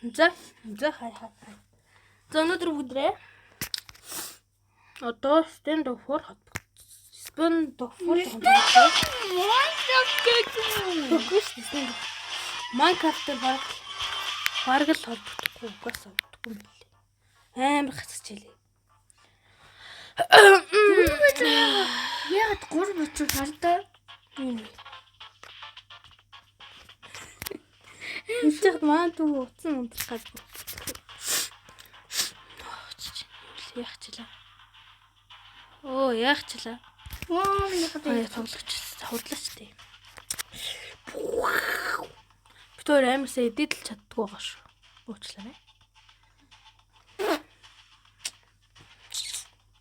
За хай. За өнөөдөр бүгдрээ одоо stand up for Minecraft-ээр бараг л холбогдохгүй угаасаа юм билээ. Амар хацчихлээ. Яагаад 3 боцоо хардаа? Эцэг маань дүү утсан унтрах гад. Яахчлаа. Тоглогч хурдлаач тий. Битүүр амарсаа эдэл чаддгүй байгаа шүү. Уучлаарай.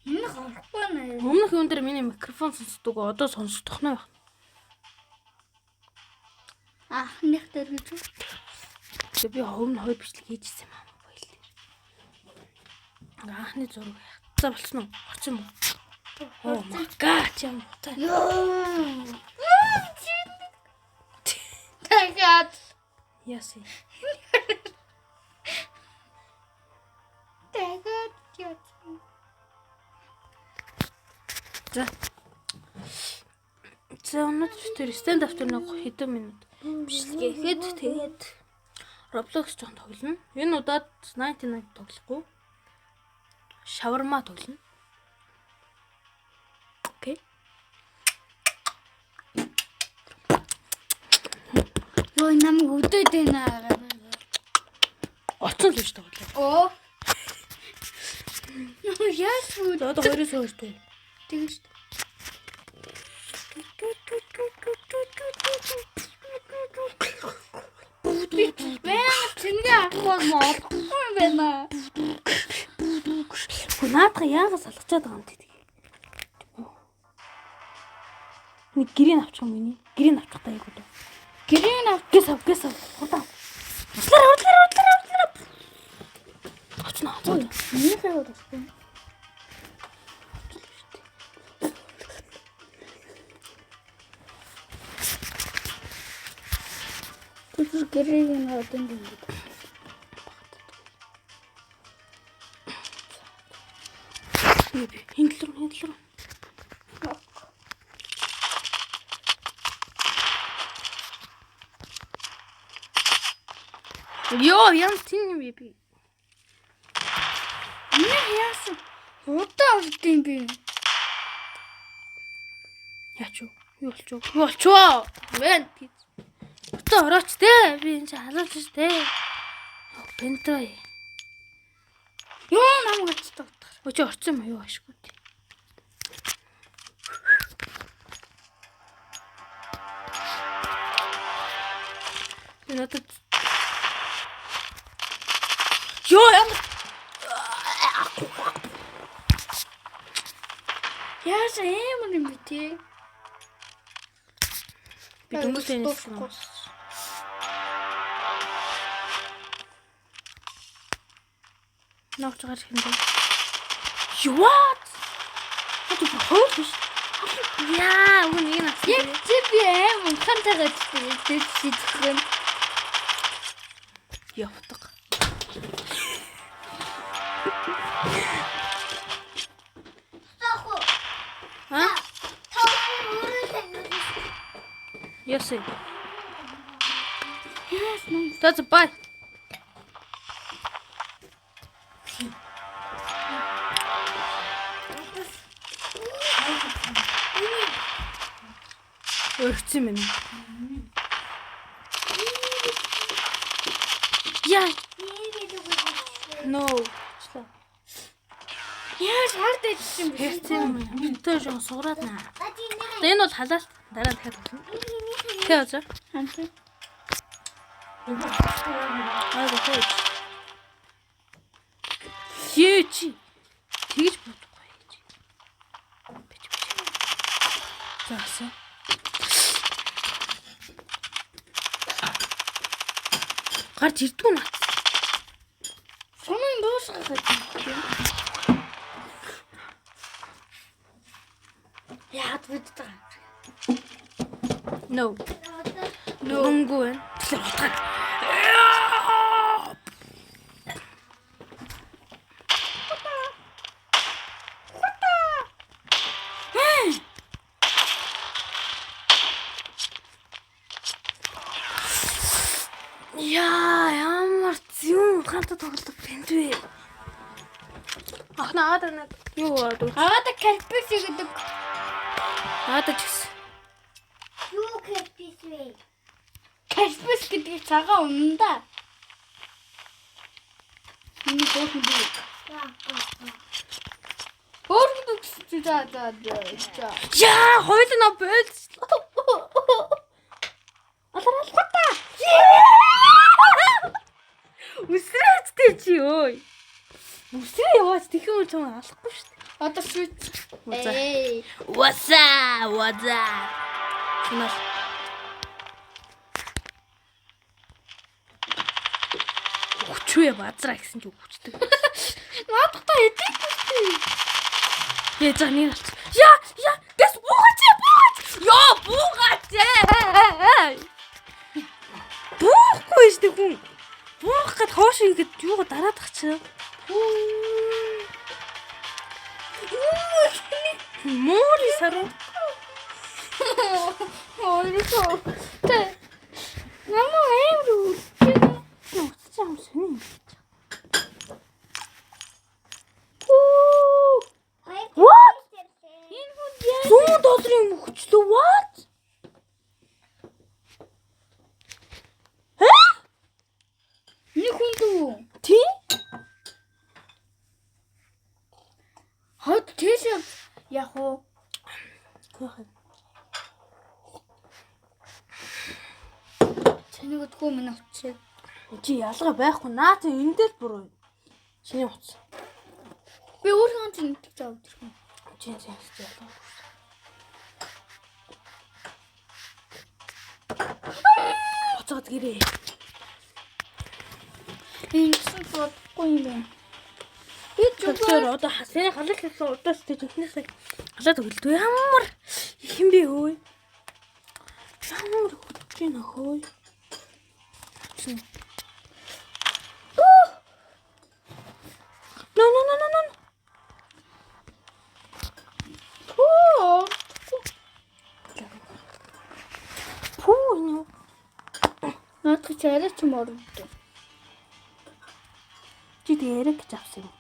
Энэ харахгүй нэ. Өмнөх юм дээр миний микрофон сонсдог одоо сонсогдох нь байх. Анх дээр гэж. Тэгээ би өмнө хоёр бичлэг хийжсэн юм аа баял дээр. Анхны зураг хацаа болсон уу? Орсон уу? Oh my god юм. Ёо. Тэгээд Яси. тэгээд яа. За өнөөдөр stand up дээр нэг хэдэн минут бичлэгээ ихэд тэгээд Roblox жоон тоглоно. Энэ удаад 99 тоглохгүй. Шаварма тоглоно. Окей. Ой намайг өдөөд байна. Оцсон л биш тоглоо. Оо. Яаш үү? Одоо 2-2 дүү. Тэгэж. Тэнгэ ахмаар моо. Ой байна. Наадга яагаас алгачаад байгаа юм тий. Нэг гэрийн авчих юм миний. Гэрийн авчих таа яг уу. Гэрийн Гэс ав. Хурдан. Урлаа. Очно. Миний хайр удахгүй. Тэр гэрийн одон дэнгэд. Хинтлэр. Йоо, янз тийм юм би. Яасан? Удаа ордын би. Яач юу? Юу болчихоо? Вэн. Утаа орооч те. Би энэ халуулж те. Бэнтэй. Ёо намайг очдог. Өчөө орсон юм юу ашгүй. Надад ёо ямар Яасан юм бэ тий? би дөнгөж энэсэн. Навч гарч хэмдэ. What? Хот хөөс биш. Яа, үгүй нэг нас. Яг би аим хантагаад тийм. Явдаг. А? Яси. That's bye. Өргөцсөн юм. Яа. No. Яа шаард идсэн бэ? Хэрэгцээ юм. Битээ жоо суураад наа. Энэ бол халаалт. Дараа дахиад болно. Тэ очоо. Хантаа. Гоо. Хээч. Тэгж бодохгүй гэж. Бич. Заасан. Гарч ирдгүй наа. Сумын дуусгаад байна. Яад бидтэй. No. Нүнггүй байна. Тэр утгаа. Яа, ямар зүүн ханта тоглох бэнт вэ? Ах наад нэг юу болов? Аваад карпис гэдэг. Наадаж гисэн. Юу кэпис вэ? Карпис гэдэг цагаан унда. Энэ бохоо би. Өөрөөр хэлбэл Яа, хоёул на болс. Аларалгата. Үсрээчтэй чи өө. Үсрээ яваач тэхэн үл цаа алахгүй шүү дээ. одоо шүт. Узаа. Эй. Васа. Сунал. Хүчвэ базраа гэсэн чи хүчтэй. Наадахта эдэг үстэй. Яа за нэр алц. Яа, дэс буугач. Яа, буугач. Буухгүй шүү дээ хүн. Буух гэд хоош ингээд юугаа дараад тах чи. Муури саруу. Өөрөөр тэ. Намаа эврүү. Уцсан юм. What? Энэ хүн яа? $100 юм хүчлээ what? Нэг хүн дүү. Тий? Хот тийш яг уу. Тэнийг утгүй минь авчиг. Чи ялгаа байхгүй наад энэ дээр буруу. Чиний утас. Би өөрөө чинь нэг зав өгдөрхөн. Чи ялгаа. Хоцоод гэрээ. Энэ чинь бодохгүй юм байна. Би Тэгэхээр одоо хасны халах гэсэн удаас тийж ихнээсээ халаад өгөлдөө ямар их юм бэ хөөе. Ямар хөтж ийн хөөе. No. Оо. Пүү энэ. Наадах чараа ч морд. Чи дээрээ гэж авсан юм.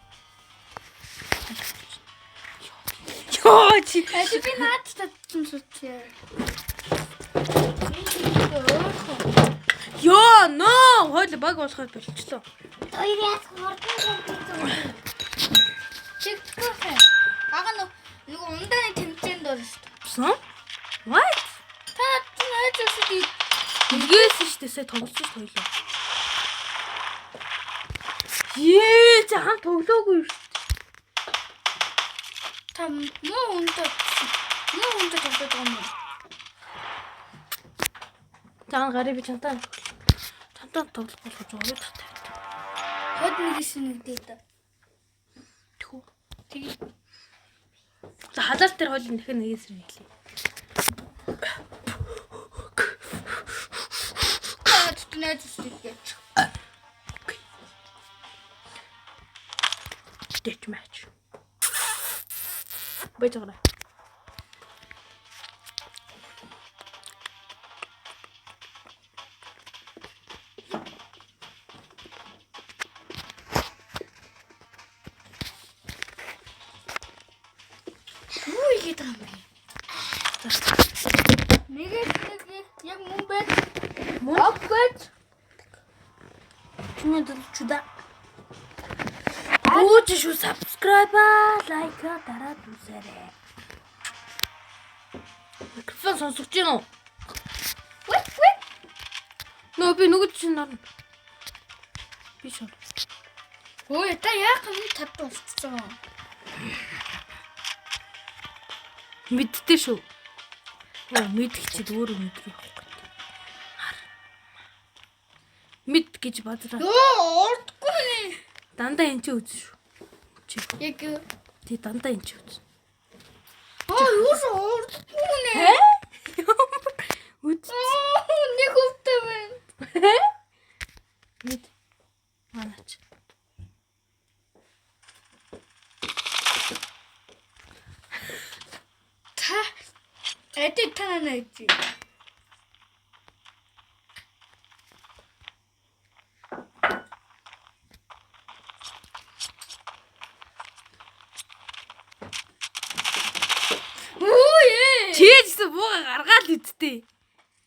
Йоо чи. Би наад татсан сүчээ. Йоо ноо хойл баг болоход болчихлоо. Хоёрын хурдан Чигтээ. Ага нөгөө ундааны тэмцээнд орсон. Сон? What? Та найз өсөд Нэгээс шүү дээ сая тоглож хоёлоо. Ее чи хам тоглоогүй шүү. та муу унтаад тоглоод байгаа юм. Таан гарыг би чантаа тоглох болгож байгаа юу таатай. Ход нэгээс нэгдээд. Тхүү. Тэгээ За халаал дээр хойл нэхэ нэгээс хэлээ. найз өсөд гэж. Death match. Байж байгаа. Юу игээд байгаа юм бэ? Нэгээс нэг яг мөн байж. Мөн байж. Чиний чуда. Гүүж шүү subscribe лайк дараад үзээрэй. Микрофон сонсогч юм уу? Нөө би нүгэж чинь орно. Би шууд. Ой та яах юм тат болчихсон. Мэддээ шүү. Мэдэх чид өөрөө мэдгүй байхгүй. Мэд гэж бадраа. Йоо урдгүй. Дандаа энэ ч үз шүү. Чи. Яг Тий дандаа энэ ч үз. юу урдгүй нэ. Үз. Нэг өвтэй байна. Мэд. Манаач. Та эдит танаа найз. гэсэн бууга гаргаад үдтэй.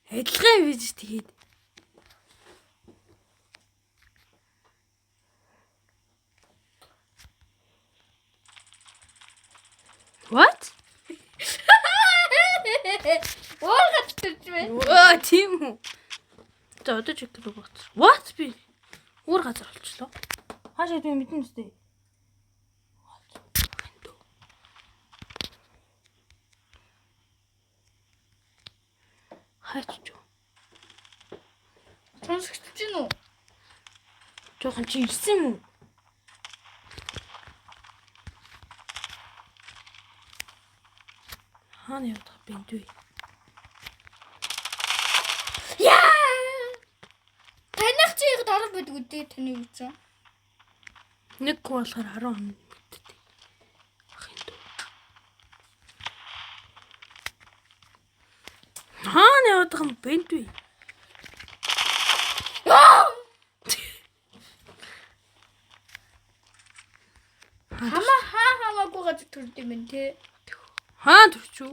Адилхан юм биш тэгээд. What? Уургаж төрж байна. Оо тийм үү. За одоо чек рүү бат. What би уур газар болчихлоо. Хаашаа би мэдэн үстэй. Хаач. Сонсогдож байна уу? Жохон чи ирсэн юм уу? Хаана явах бэ энэ? Танах чи яг дөрөв байдаг үдээ таны үгүй. Нэг болохоор 10 хоног мэдтээ. Ахын дөө. Хаана явах юм бэ энэ? Хамаагүй газар төрд юм байна те. Хаан төрчүү?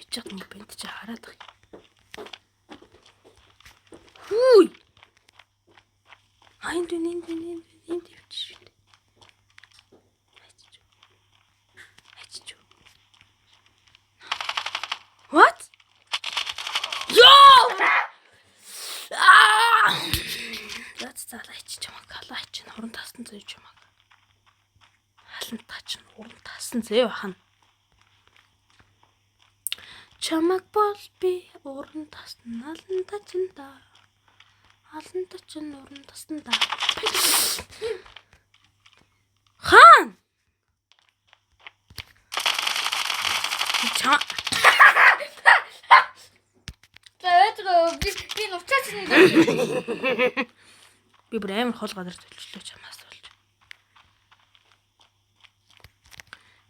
Ячаад нэг бэнт чи хараад баг. Хүй. Энд явчих. What? Yo! That's залаач чамаг халаач нуран тассан зөө чамаг. Халан тач нуран тассан зөө хана. Чамаг бол би уран тасна алан тачнда. Алан тачин уран таснда. Хаан. Би нуцаач нэг. Би бүр амар хол газар төлчлөө чамаас болж.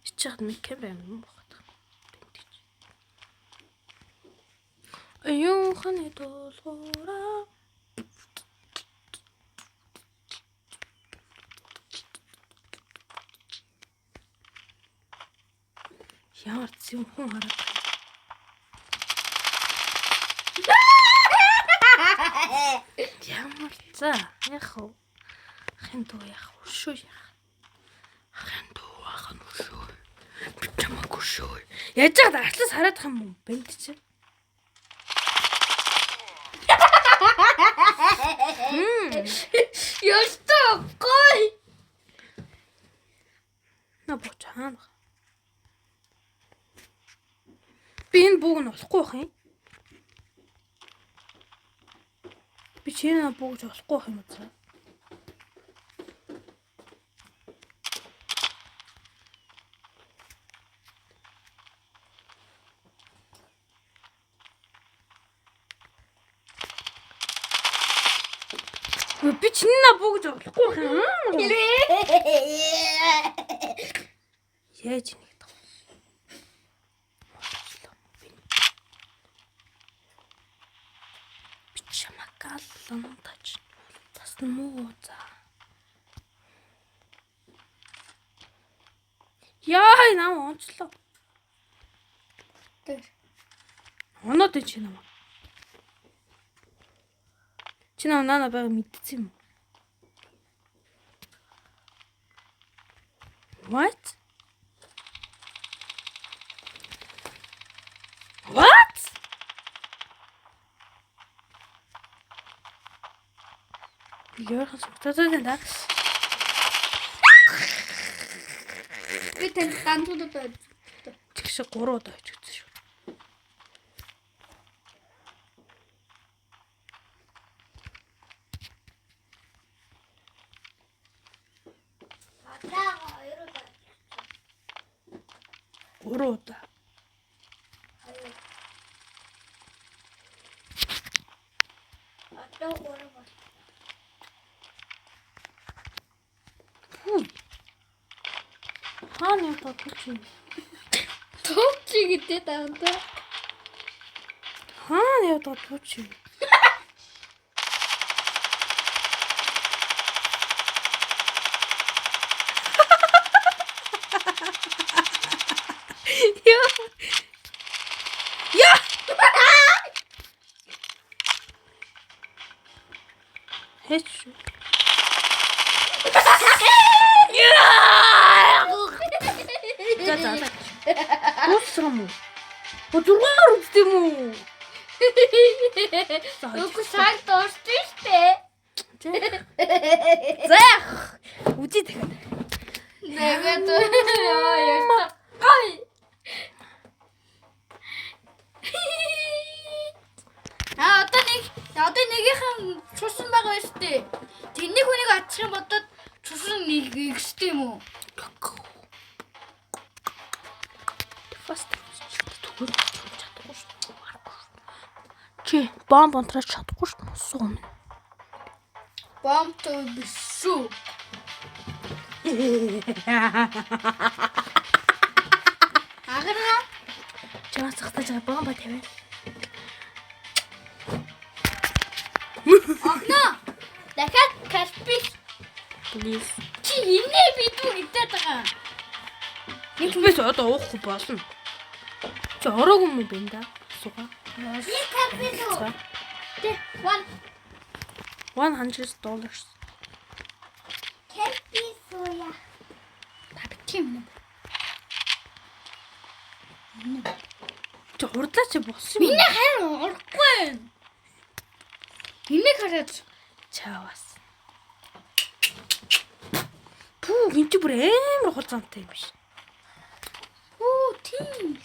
Ичээд нэг камер юм багт. Аюу ханы толгороо. Ямар зүүн хүн хараад. Ямар за яг уу ахын дуу яг шүү яг ахын дуу ахын шүү бичмаагүй шүү яаж яг артлаас хараад байгаа юм бэнт чи Ёстой гой. на бочаан би энэ бууг нь болохгүй бах юм би чиний буугж болохгүй бах юм уу би чиний буугж болохгүй бах юм яаж нэг чамакаллан тач тасна муу за яа наа онцлоо Тэр. оноод чи наа чи наа байгаа мэдсэн юм What? What? Яах вэ? Та би танд дандуудад тэгш 3 удаа хийж үзсэн шүү. Уруута. Хаана тавчих юм? тууч гэдэг таамтай. Хаана яваад тавчих юм? Яа. Яа. Хэч. За. Дууссан мó? Зургаар үзтээ мó? Үгүй сайн дууссан штэ. За. Үзье дахиад. Тэгээд яа. Ой. Одоо нэгийнхэн чусан байгаа штэ. Тэрний хүнийг атчих юм бодоод чусан нэг ихстэй юм уу? Фаст. Түгэл чадахгүй шүү. Чи бомб онтраж чадахгүй шүү. Суум. Бомб төв биш шүү. Агаараа Чамаас захтаж байгаа бомба тавиа. огно. Дахиад каспис. Please. Чи инээ бидүү гэдэг байгаа. Нэг юмээс одоо уухгүй болно. Чи ороогүй юм бэ да? Суга. Би капитал. За. Тэ one. $100. Капитал. Тийм. Чи урдлаа чи болсон юм. Миний харин орохгүй байна. Энийг хараад Чаваас. Пүү, энэ чи бүр амар хулцаантай юм биш. оо тийм.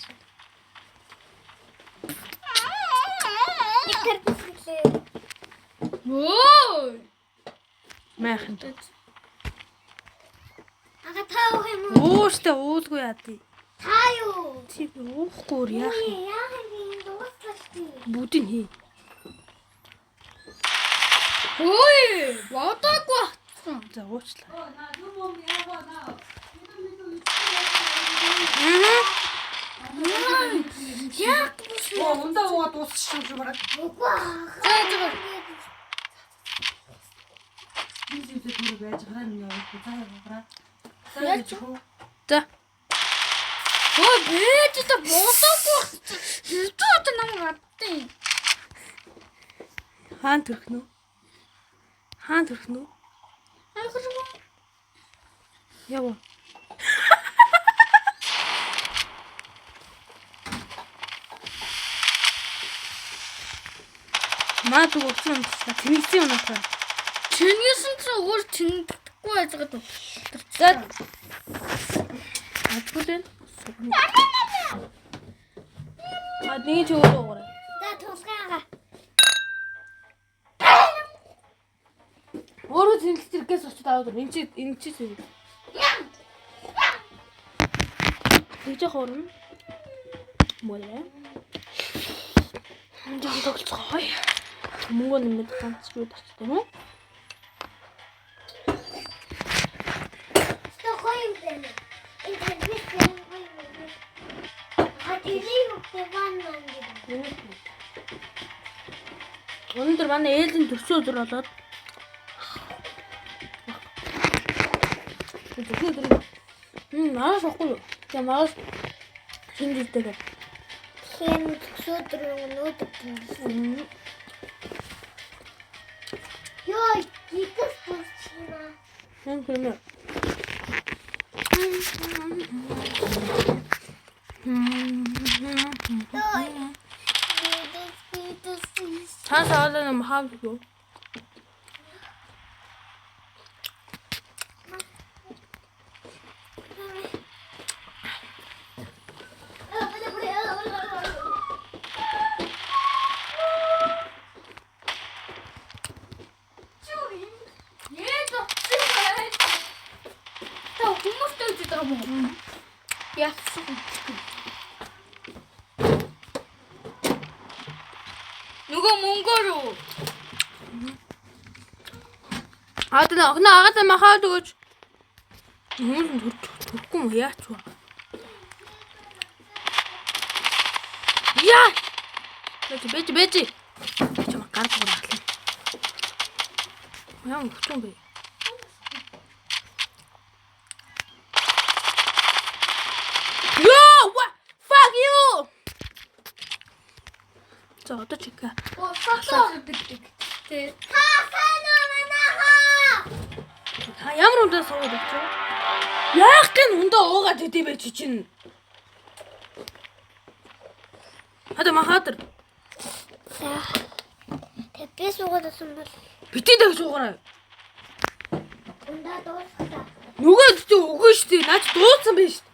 Нэг капитал. Оо. Майхан. Ага таа юм уу? Ууштай уулгүй яа тий. Таа юу? Чи уухгүй яах юм. Яах юм дуусчихсан. Бүдин хий. Ой, бодоогүй. За уучлаа. Яа. Ундаа уугаад дуусчихсан юм байна. Үгүй аа. За. Ийзээ түр байж байгаа юм яа. За Яаж яа. За. Ой, бэж та бодоогүй. Юу намайг хаттیں۔ Хаан төрхнө үү? Хаан төрхнө үү? Ахруу. Ява. Маа дүү уцсан юм. Тэнэгсэн юм уу? Чингисэн ч өөр чингэхгүй байж байгаа. За. Атгуулэн. Нэг ч өөрөө уурай. За тусгаага. Өөрөө зинэлт зэрэгээс очиж аваад энэ чи зүйл. Тэгж хоорно. Мөрөө. Жон тоглоцгой. Мөнгө нэмээд ганц юу тачтай юм уу? Стохойм байна. Энэ капитал. Хатилий үтван мангид. Өнөөдөр манай ээлжийн төрсөн өдөр болоод төрсөн өдөр наас ахгүй юу? Тэгээ наас шинжилдэг. Хэн төсөөдөр өнөөдөр. Ёо, гитас болчихно. Хэн гэнэ? Цаас аваад юм хаа юу? Та хүмүүстэй үгүй байгаа юм. Яасан. Нөгөө мөнгөөр үү? Аадна огно агаад махаад өгөөч. Хүмүүс төрөхгүй юм яач вэ? Яа! Бэж. Чам гар бураглаа. Яа хөтөн бэ? Ёо! За одоо чика. Фото гэдэг. Тэ. Та ямар ундаа суугаад өгч вэ? Яах гэн ундаа уугаад идэв байж чинь. Хада махатар. Тэпэ суугаад байсан бол Битээ дэг суугаарай. ундаа дуусах. Нүгээ зү үгүй шүү дээ. Наач дууцсан байж шүү.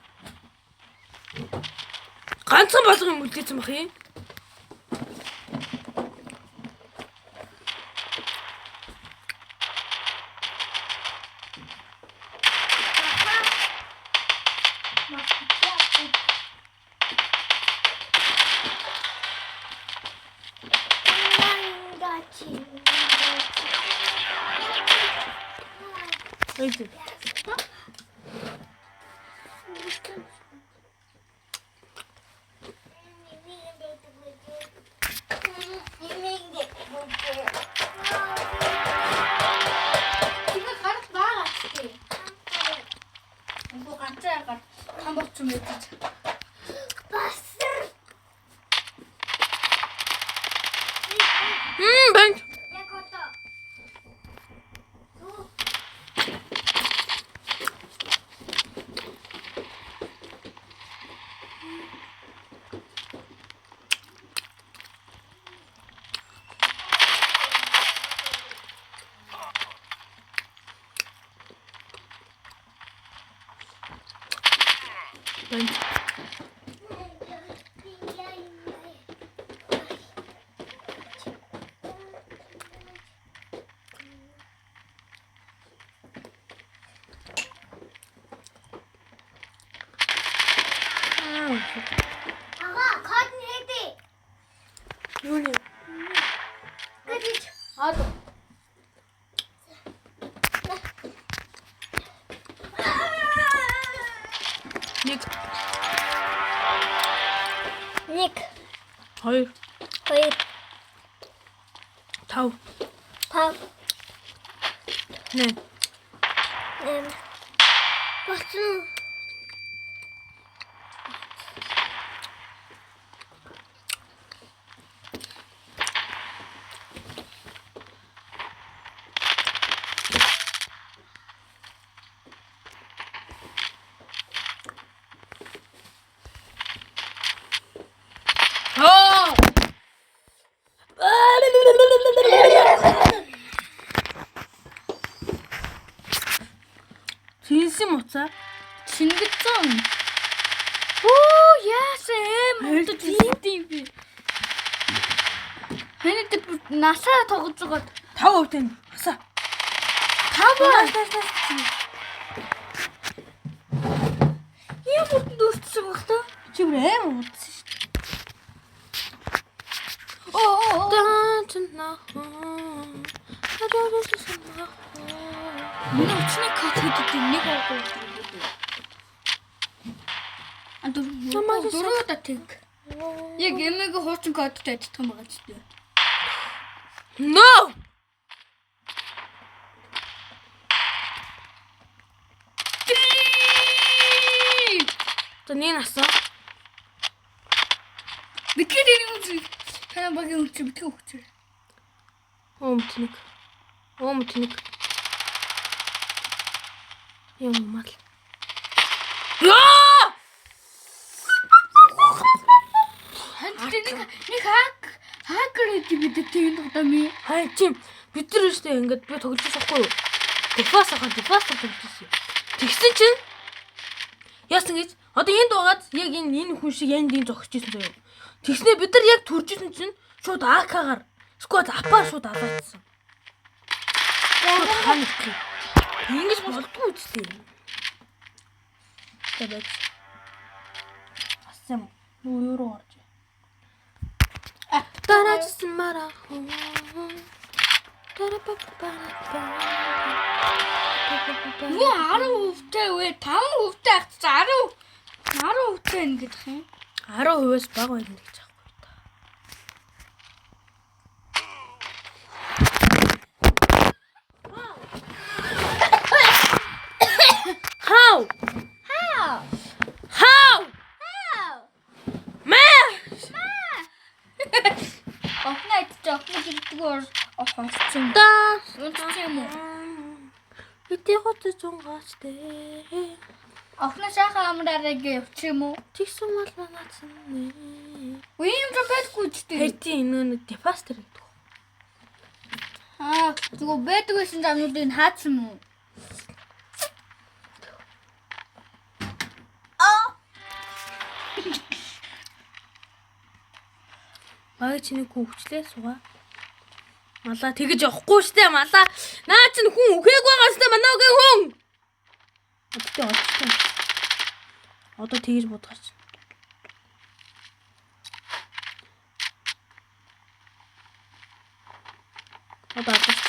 Ганцхан болгон үлдээсэн бах юм. Эйдэ. 이거 가락 나갔지. 이거 간짜가 한번 좀 해주자. Бэнк. Бэнк. Ага, код нээдэ. Юу нэ? Гэж. Аа. Нэг, Нэг, хоёр, 2, тав, 5, нэг. 8. Болсон. Аа! Чинсэн муцаа. 진급점. 오, яасан Аль тийм би. Хэний тэр насаа тоглож байгаа 5% тань. Хасаа. 5. Ямар дүүрсэн баг та? Чи бүр аим удсан шүү дээ. Оо. Миний өчний кат хийдэг нэг авах. Дөрөв та тэг. Яг эмээг хуучин кодтой адилхан байгаа ч дээ. No! За нэг насаа. Битгий дэний үгүй. Хана багийн үгүй битгий үгүй. Омтник. Омтник. Юм мал. Яа! Нэг хакер гэдэг тийм тогтоомё. Хай чим бид нар өштэй ингээд би тоглож байгаа байхгүй юу? Дефас тоглож байсан. Тэгсэн чинь яасан гэж одоо энд угаад яг энэ хүн шиг янд ийм зогсож ирсэн заяа. Тэгснээ бид нар яг төржсэн чинь шууд АК-гаар сквад апаар шууд алаадсан. Хань. Ингэж болдгүй үстэй. Тэгээд ассан юу руу орж. Тарачсан мара. Юу 10%-тэй вэ? 5%-тэй ахчихсан 10%-тэй ингэж юм. 10%-аас бага байна гэж аахгүй та. How? How? Ma! мэддэггээр авчихсан. Да. Унтчих юм уу? Хэдий гоц зунгастэй. Охны сайхан амраараа явчих юм уу? Тэгсэн бол манайсан нэ. Үгүй юм байдгүй ч тийм. Хэдий энэ дефастер гэдэг. Зүгээр байдаг байсан замнуудыг хаацсан уу? Маа чиний хүүхчлээ сугаа. Малаа тэгэж явахгүй штэ малаа. Наа чинь хүн үхээг байгаа штэ манаагийн хүн. Одтой. Одоо тэгэж бодгооч. Одоо алгач.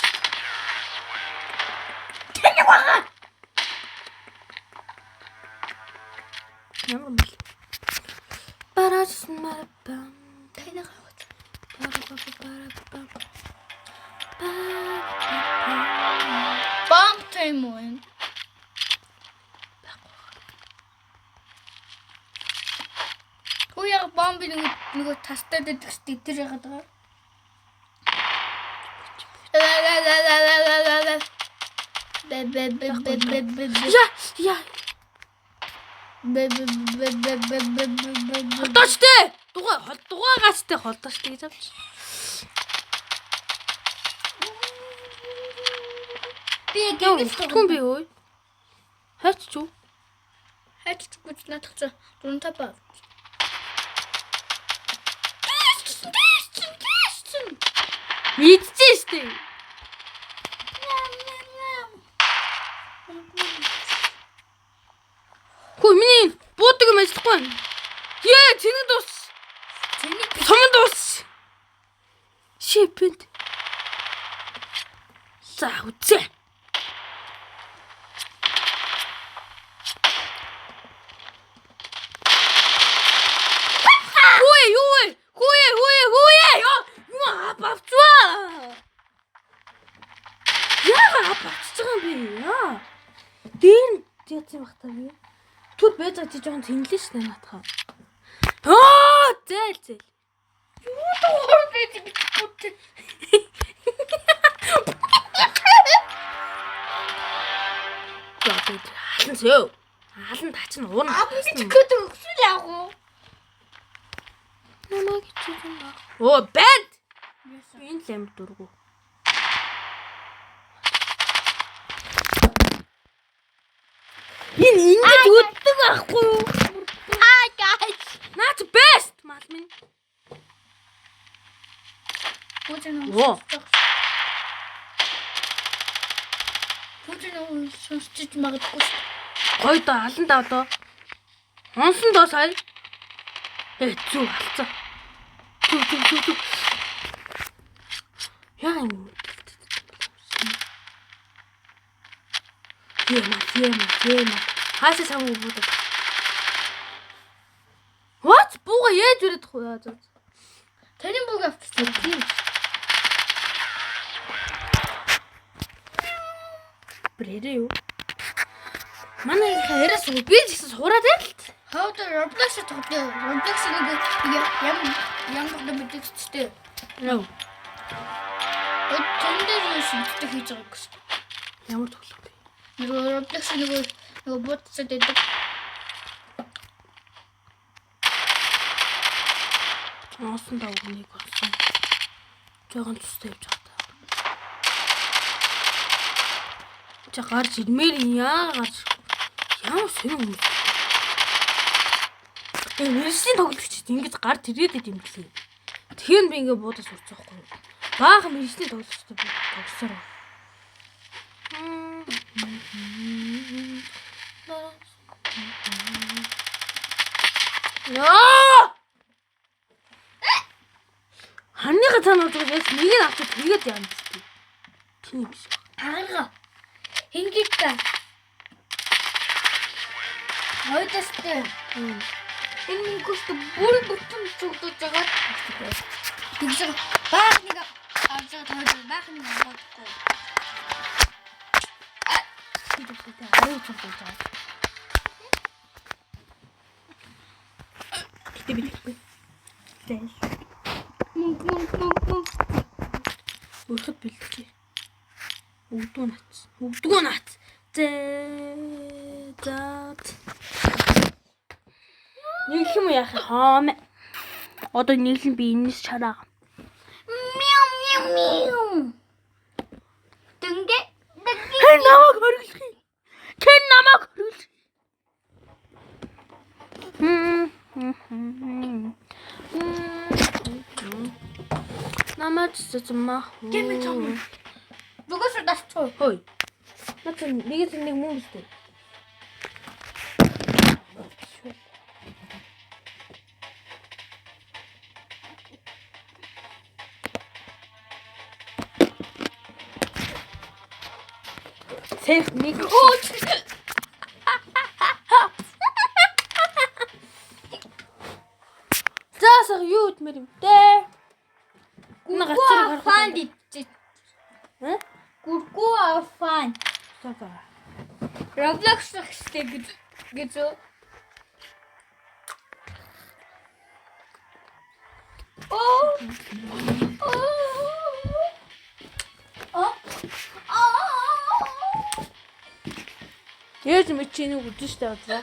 Тэнийг байгаа. Ямар мэл. Бараас мапам. Тэнийг авах. Бомб тийм үү? Хөөе бомб нөгөө тастай дэдэг штэ тэр яагаад байгаа? Я. Холдоочтэй. Дугаагаачтай холдоочтой гэж авч. Би гэгэл Түн би өө. Хайч чуу. хайч гэж надах чи 4-5 бав. Идчихсэн штэ. Хөө миний буудаг юм ажиллахгүй. Яа, чиний дус. Чиний Суман дус. Шипэнд. За үзье. Хөөе. Яа, бавчваа. Яагаад бавчж байгаа юм бэ? Яа. Дээр нь яцсан бах таа би. Түр байж байгаа чи жоохон цэнгэлээ ш надхаа. Зээл. юу доор байж бит. Яа, хаална сөө. Хаална таа чинь уурна. Тэгэхэд өгсөл яах вэ? Намайг чихэн баг. Оо, бэд. Энэ лам дургу. Энэ ингэж өддөг байхгүй юу? Guys. Наач best мал минь. Оо. Путин сонсч магадгүй. Гой доо алан даа доо. Онсон доо сая. Зүү алцаа. Зүү. Яа юм. Яма. Хаашаа сам уу. What? Бууга яаж үрээд хуяа зөө. Тэрийн бүг авчихсан. Тийм. Бэрээ юу? Манай хэрэг би ч гэсэн сураад байл л. Хаад Roblox тоглоё. Roblox нэг ямар мэдээчтэй. Яа. Тэндэр юу шигтэй хийж байгааг гэсэн. Ямар тоглох вэ? Нөгөө Roblox нөгөө ботсод дэдэг. Оосон давгныг олсон. Жогон цустай явж байгаа. Чи гарч ирмээр яа гарч. Ямар сонир юм. Мэрсийн тоглогчд ингэж гарч ирээд идэм блээ. Тэгэхээр би ингэ буудаж сурч байгаа байхгүй. Баахан мэрсийн тоглогчд би тогсоор. Яа! Ханныга цаанууд бас нэг нь авч тэгээд яана гэсэн. Тийм биш. Агарга. Хингит та. Хойдостой. Энэ мингүйст бүр бүтэн зүгдэж байгаа. Тэгсэн баахныг авч байгаа баахныг авахгүй. Тэгэлтэй арай ч болж байгаа. Гэтэ би тэггүй. Тэгэл. Мөн. Өөрөхд бэлтгэе. Өгдгөө наац. Зэт. Нэг юм яах хаам. Одоо нийлэн би энэс чараа. Мяу. Дэнгэ. Хэн намайг хөргөлхий. Намайг цэцмаа. Гэмэ том. Дугаас дасчуу. Хөөе. Наач нэг мөн үстэй. Сэх нэг заасаа юу утмэр юм те? Гургуа фан дит. Хэ? Гургуа фан. Сака. Roblox гэхтэй гэж. Яаж мөчний үдэн штэ одоо.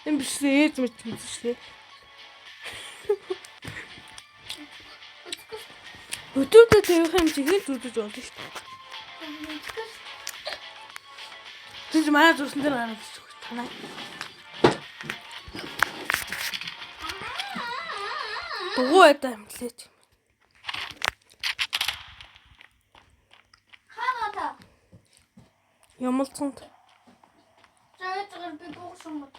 Эм биш яаж мөчний штэ. Өдөртөө тэрх юм чигээр зүдэж болно штэ. Тэнд манай зурсан дээр гараад ирчих танаа. Дугуй одоо юм лээ. Хаата. Ямалцсан. Зайчгаар би гоосон мод.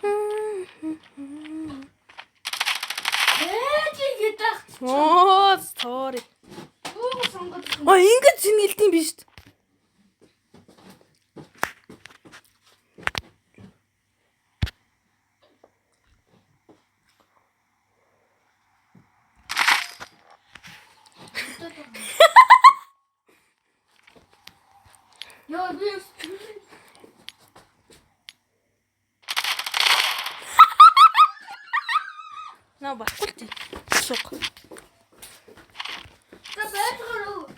Чи гэдэг. Оо, sorry. Гоосон гот. Ингэж зингэлдэм биш шүү. Яа би Наа баггүй ч. Суг. Зайчгаар.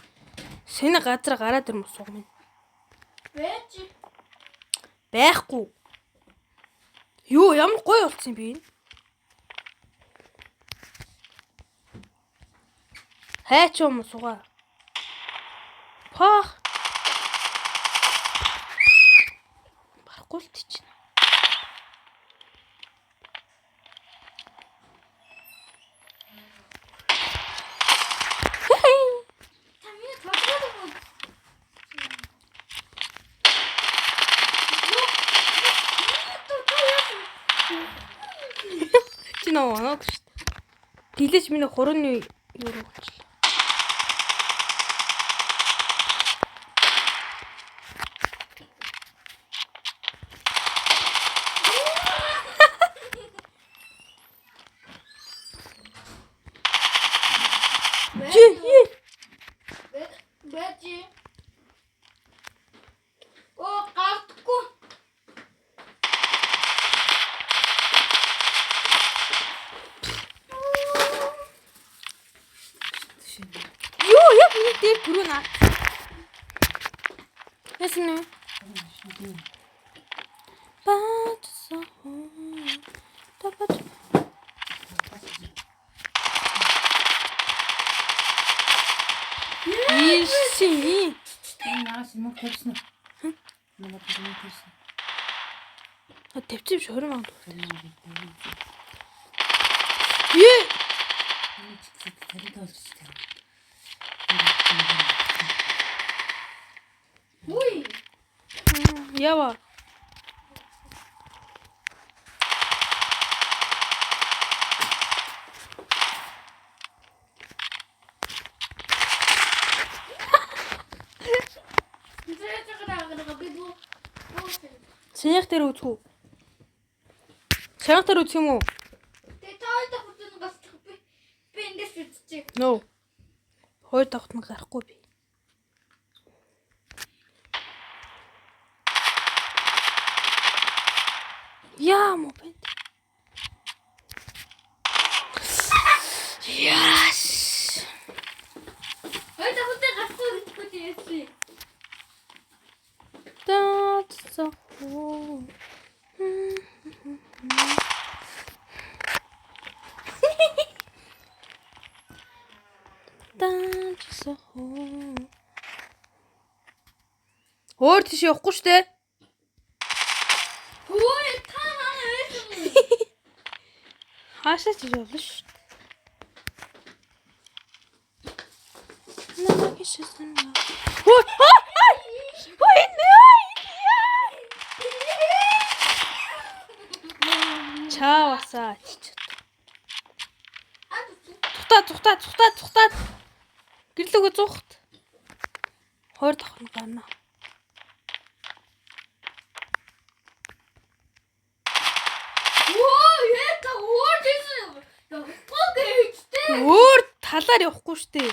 Сэнэ газар гараад ирмэ суг минь. Бэж. Байхгүй. Юу ямар гоё болцсон би энэ. Хайч юм сугаа. Пах. Барахгүй л тийч. Тамина тоглоод. Чи нөө оноо гэж. Гэлээч миний хурууны юу болчихлоо. Бэж. Оо гартгүй. Юу яг нэг дээр түрүү наа. Ясна. Баатса. Тапат. Иши. Энэ наас юм тавьсан уу? Манай юм тавьсан. Тавьчих шорон манд. Тарид олж тэр. Уй. Ява. Зайчгаар би буу. Сэнийх дээр үзхүү. Сэнийх дээр үзэх юм уу? Тэ таалда хүчин гасчих би. Би эндээс үзчихье. Нөө. Хоёр давхт нь гарахгүй би. Яа мопед. Яаш. Хоёр дахь удаа гахгүй. Чаваасаа. Өөр тийш явахгүй штэ. Хөөе та манай байсан. Хаашаа ч явлаа шүү. Намайг шисэн. Ой! Ой! Чаваасаа чичт. Цухтаад. Гэрлөөгөө зуухт. Хойр давхна гарна. Хөөе та өөр тийсэн. Явахгүй гэжтэй. Өөр талаар явахгүй штэ.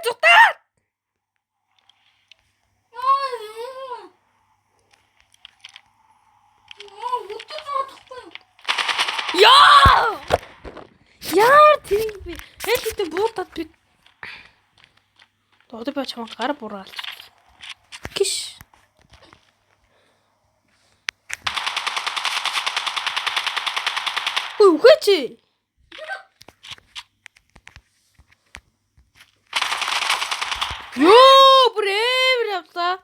Зутаа. Яар тийм би. Хэлээд буутаад би. Доод би чамд гар бураалж. Киш. Ой, үхээч. Ёо, брэвэр явлаа.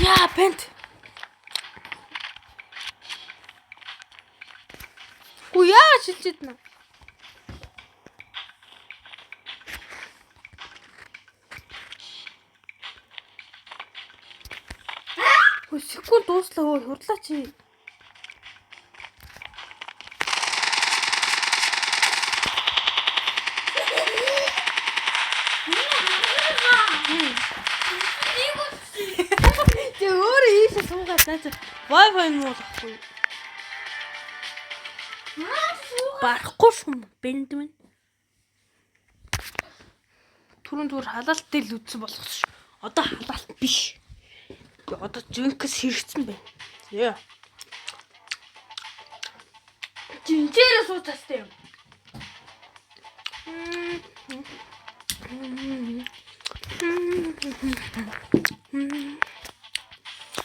Яа, пент. Яа, шилжээд нэ. Ой, секунд дууслаа өө, хурлаа чи. Тэ өөр ийшээ суугаад наач. Wi-Fi нь болохгүй. Барахгүй шум бэндмэн. Түрүүн зүгээр халаалт дээр л үтсэн болох ш. Одоо халаалт биш. Одоо жинкс хэрэгцсэн байна. Яа. Жинчээрээ сууцаастай юм.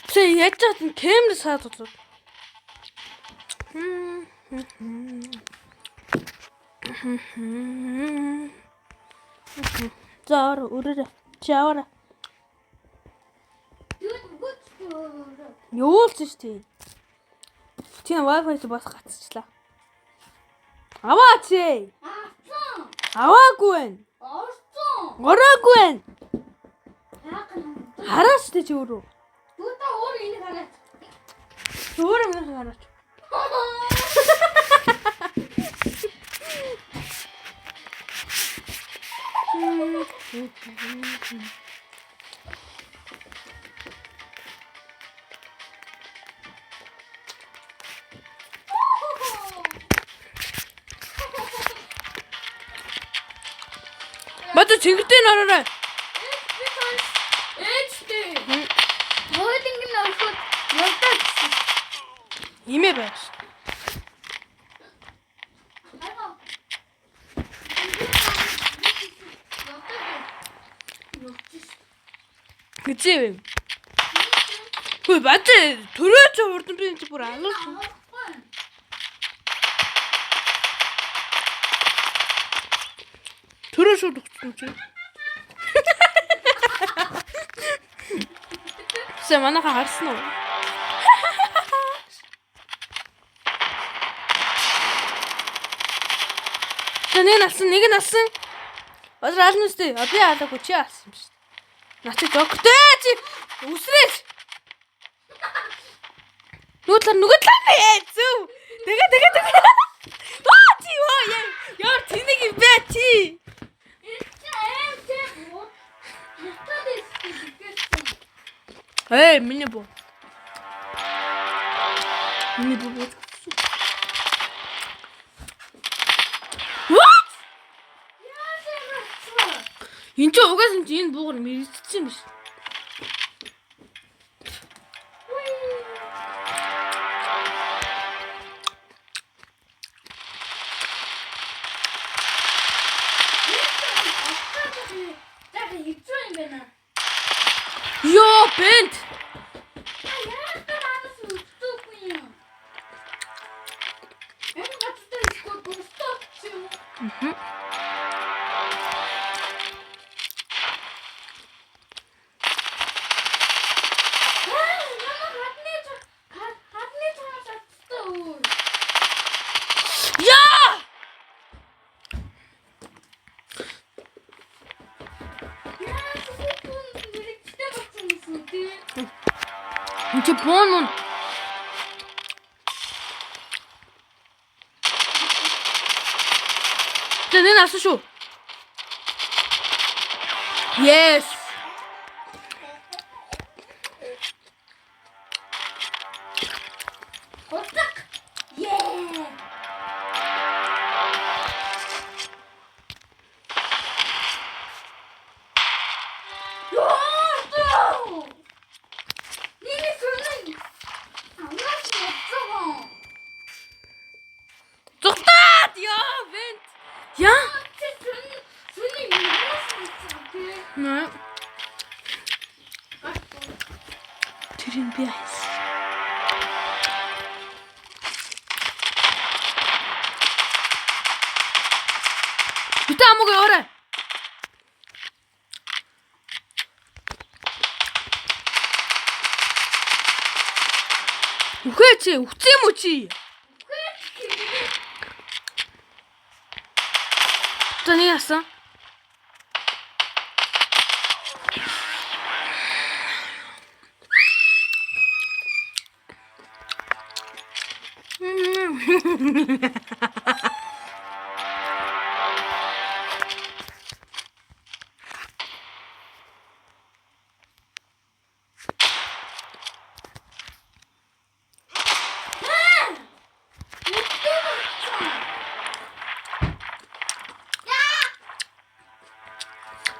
Тэ яаж чад камер саад болов. Зар үрээ чавара. Юу л ч тийм. Тийм Wi-Fi бас гацчихлаа. Аваач ээ. Аваагүй байна. Ороогүй байна. Хараач тэ чи өөрөө. Та өөр энийг хараач. Өөр юм хараач. Бата чигтэй нараарай. Ээжтэй. Хөөд ингэ нөхөд явдаа гэсэн. Имээ байж. Гэзээ. Хөөе бата төрөөч урдан би энэ бүр алууч. Төрөө шууд өгсөн чи. Сэ манайха харсан уу? Нэг нь алсан. Өдөр ална үстэй. Би алаагүй чи алсан юм шүү. Нацыг өгтөө чи үсрээч. Нөгөө талаа зүв. Тэгээ. Аа чи яар тэнэг юм бэ чи. Миний бо. Энд чи угаас энэ буугар мэрэгдсэн биш. Яг хэцүү юм байна. Ёо, бент. Яагаад таанаас үстүүгүй юм? Энэ гацтай искод густав чи. Яа! Энд чи буун мөн. Тэний насан шүү. Yes. Хотак. Yeah. Ёо! Нини сүрний. Амнаас яцгаа. Зүгтаад ёо, бент. Яа. Сүрний минаас яцгаа. Наа. Тэрэн би айс. Битээ амууг яваарай. Үхээ чи, үхсэн юм уу чи? Таны яасан?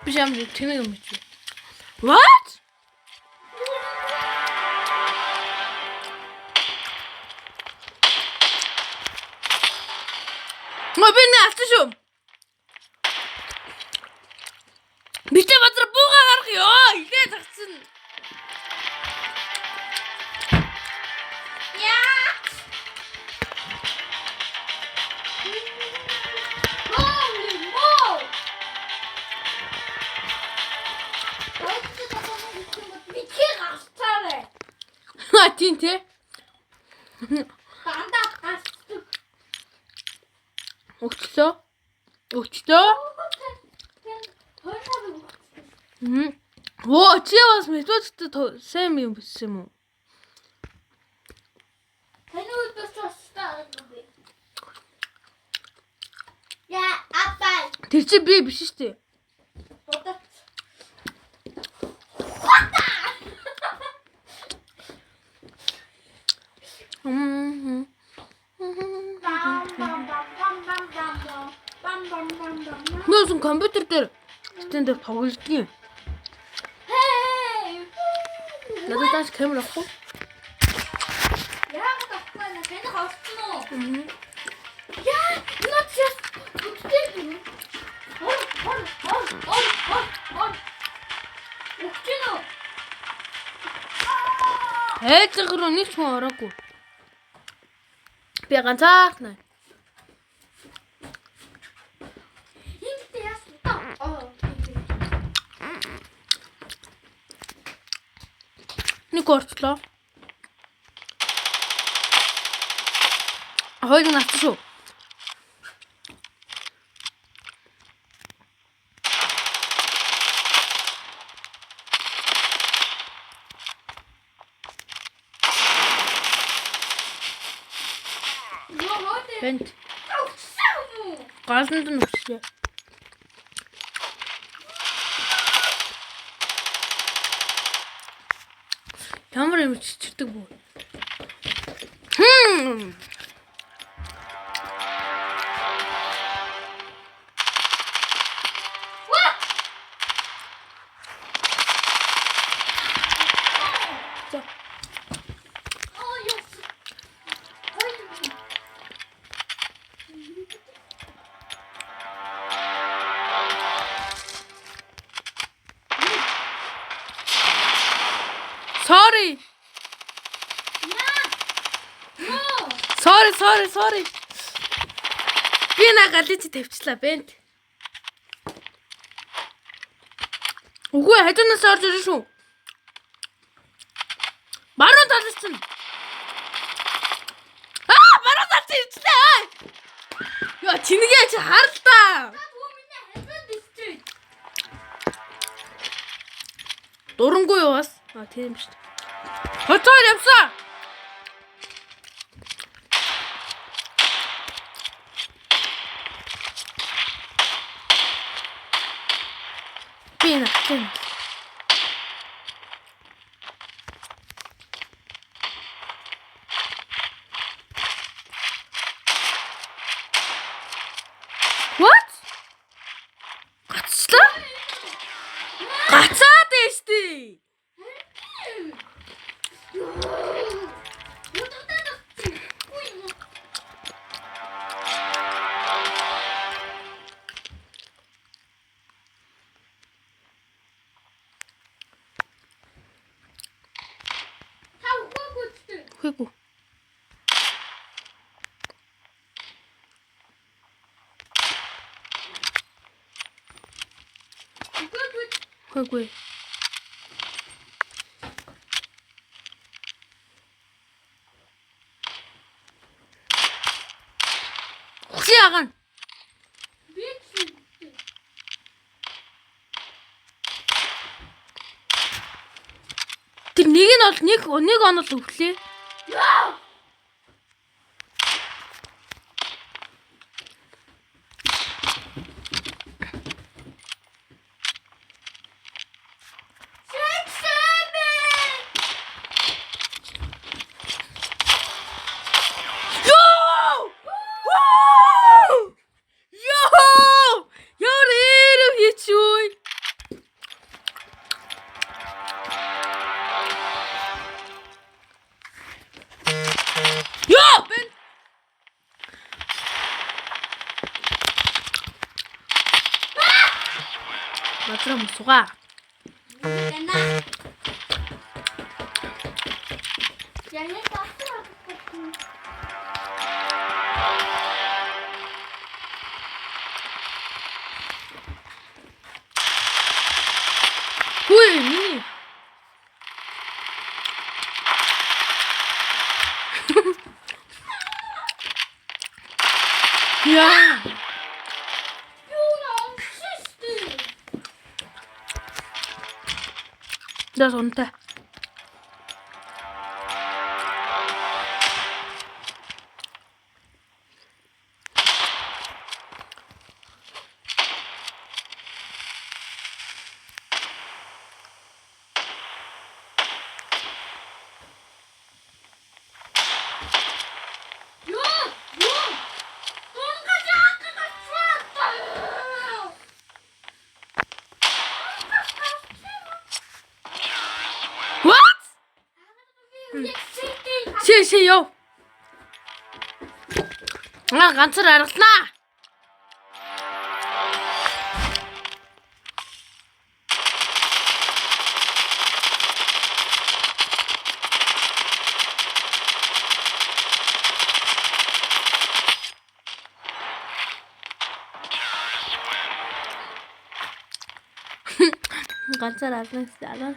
Би юм тэнэг юм чи. What? Би наалсан шүү. Битээ базар буугаа гарах ёо. Илээ загсан. Тийм те. Дандаа гасдаг. Өгчлөө. Оо, чи бас методтой сайн юм биш юм уу? Таны үдээс тустай би. Яа, апай. Тэр чи би биш шүү дээ. Бодот. Нөөсөн компьютер дээр стенд дээр тоглолтгийн. Хей. Надад тааш камер авахгүй. Яагаад авахгүй нэ? Таны хавцсан уу? Яа, нот яс. Үгүй. Үгүй. Хайцаг руу нэг ч хүн ороогүй. Би ганцаархнаа. Хинтээ яс. Нэг орчлоо. Хойг нац шүү. Бент. Галанд нь өгчлээ. Ямар юм чичирдэг бүү. Sorry. Sorry. Би галич тавьчлаа бент. Үгүй хажуунаас орж ирэн шүү. Маруу талсан. Маруу талсан ирчлээ. Яа чингээ чи харлаа. Дурангүй юу бас? Тийм шүү дээ. Хоцоор явсан. Тийм. What? Гацлаа? Гацаад ээ. Хөөгүй. Хөөгүй. Хяаган. Тэр нэг нь бол нэг онол өглөө. Матраа мусуга. Хүй миний. Яа. Das unter. Шээ ёо. Ганцаар аргалнаа. Ганцаар аргалнаа.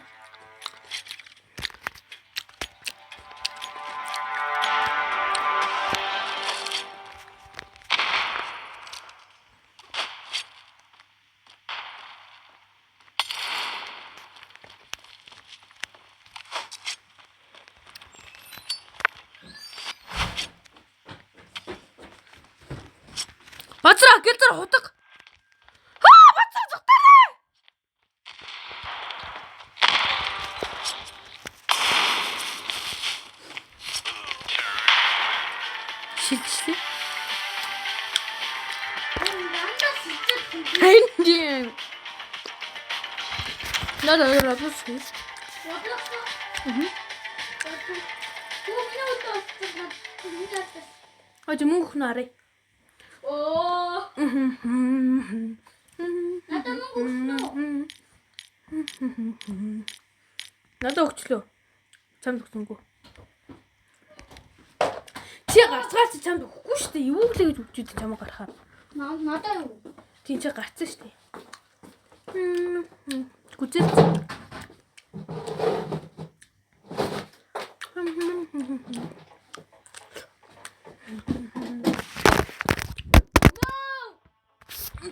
Бацраа гэлтэр худаг. Бацраа зүгтэрээ. Шилжлээ. Хэнди. Надад работать. Хойд мөнгө нарыг. Надад өгчлөө. Чамд өгсөнгөө. Чи гарцгаарч чамд өгөхгүй шүү дээ. Юу гэлээ гэж өгчүүд чамаа гарахаар. Надаа юу? Тийм чи гарцсан шүү дээ. Гүзээ.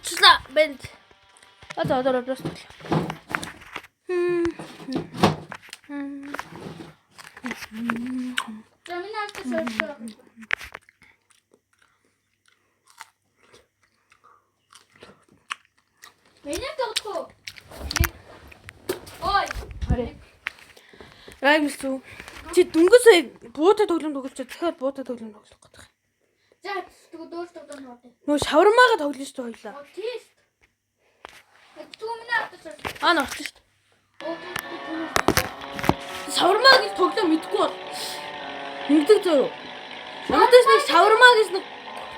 Чла бэнд. Одоо просто. Заминаас төсөөлсөн. Меня тогтхоо. Ой. Харин. Раймсуу. Чи дүнгийн буутай тоглоом тоглож дахиад буутай тоглоом тоглох гэдэг. За тэгвэл дөөртөө доо. Нөө шавармаага тоглож шүү дээ хоёлаа. Тийш. Түмнээ автаж. Норсон шүү дээ. Шавармаа гэж тоглоом мэдгүй бол. Ингэдэг зөө. Надаас нэг шавармаа гэж нэг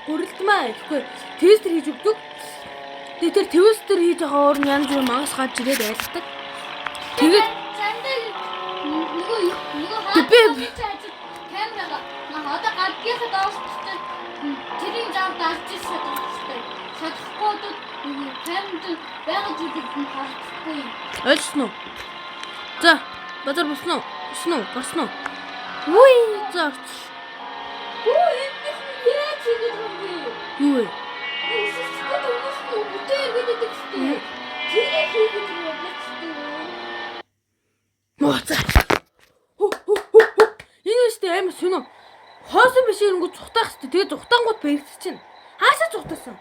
гүрэлтмаа гэхгүй. Тестер хийж өгдөг. Тэгээ тэр тестер хийж байгаа өөр нь янз бүр мангас гарч ирээд айлтдаг. Тэгээд нөгөө камерага одоо гадгийнхаа дооштой тэрийн зам дарчихсан гэдэг. Шатахгүй камерд байгаа зүйлийг харахгүй. Ойлгосон уу? За, базар босноо. Босноо. Үгүй за. Оо энэ яаж ингэж юм бэ? Юу вэ? Моцаа. Энэ өстэй амар сүнө. Хоосон биш ирэнгүү цухтаах хэвчээ. Тэгээ цухтаангууд бэрэгч чинь. Хаашаа цухтасан?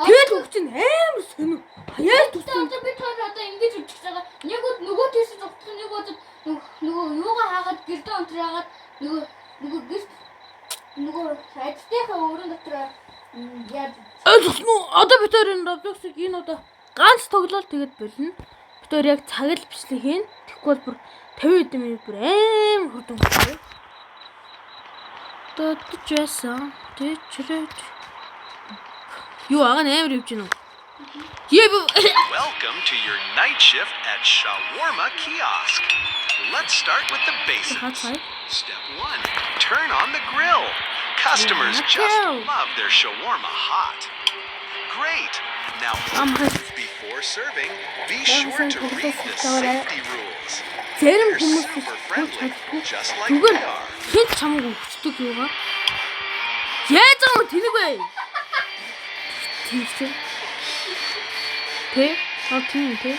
Тэгээд үг чинь амар сүнө. Яаж туссан? Одоо би тоо одоо ингэж үжиж байгаа. Нэг нөгөө тийш цухтсан нэг удаа нөгөө юугаа хаагаад гэрдээ онтраагаад нөгөө хайцтайхаа өрөөнд дотор яаж Ойлгосон уу? Одоо бид хоёр энэ Roblox-ыг энэ удаа ганц тоглолт тэгээд болно. Бид хоёр яг цаг л бичлэг хийн. Тэгэхгүй бол бүр 50 минут бүр амар хурдан болчихсон. Тэчээсэн. Юу агаа амар явж гинөө. Welcome to your night shift at Shawarma Kiosk. Let's start with the basics. Step 1. Turn on the grill. Customers just love their shawarma hot. Great. Now, before serving, be sure to read the safety rules. Зарим They're хүмүүс super friendly, just like we зүгээр are. хэд чамаг өгчдөг юугаа. Яаж аа тэнэг вэ? Тийч. Тэ? Тийм тэ.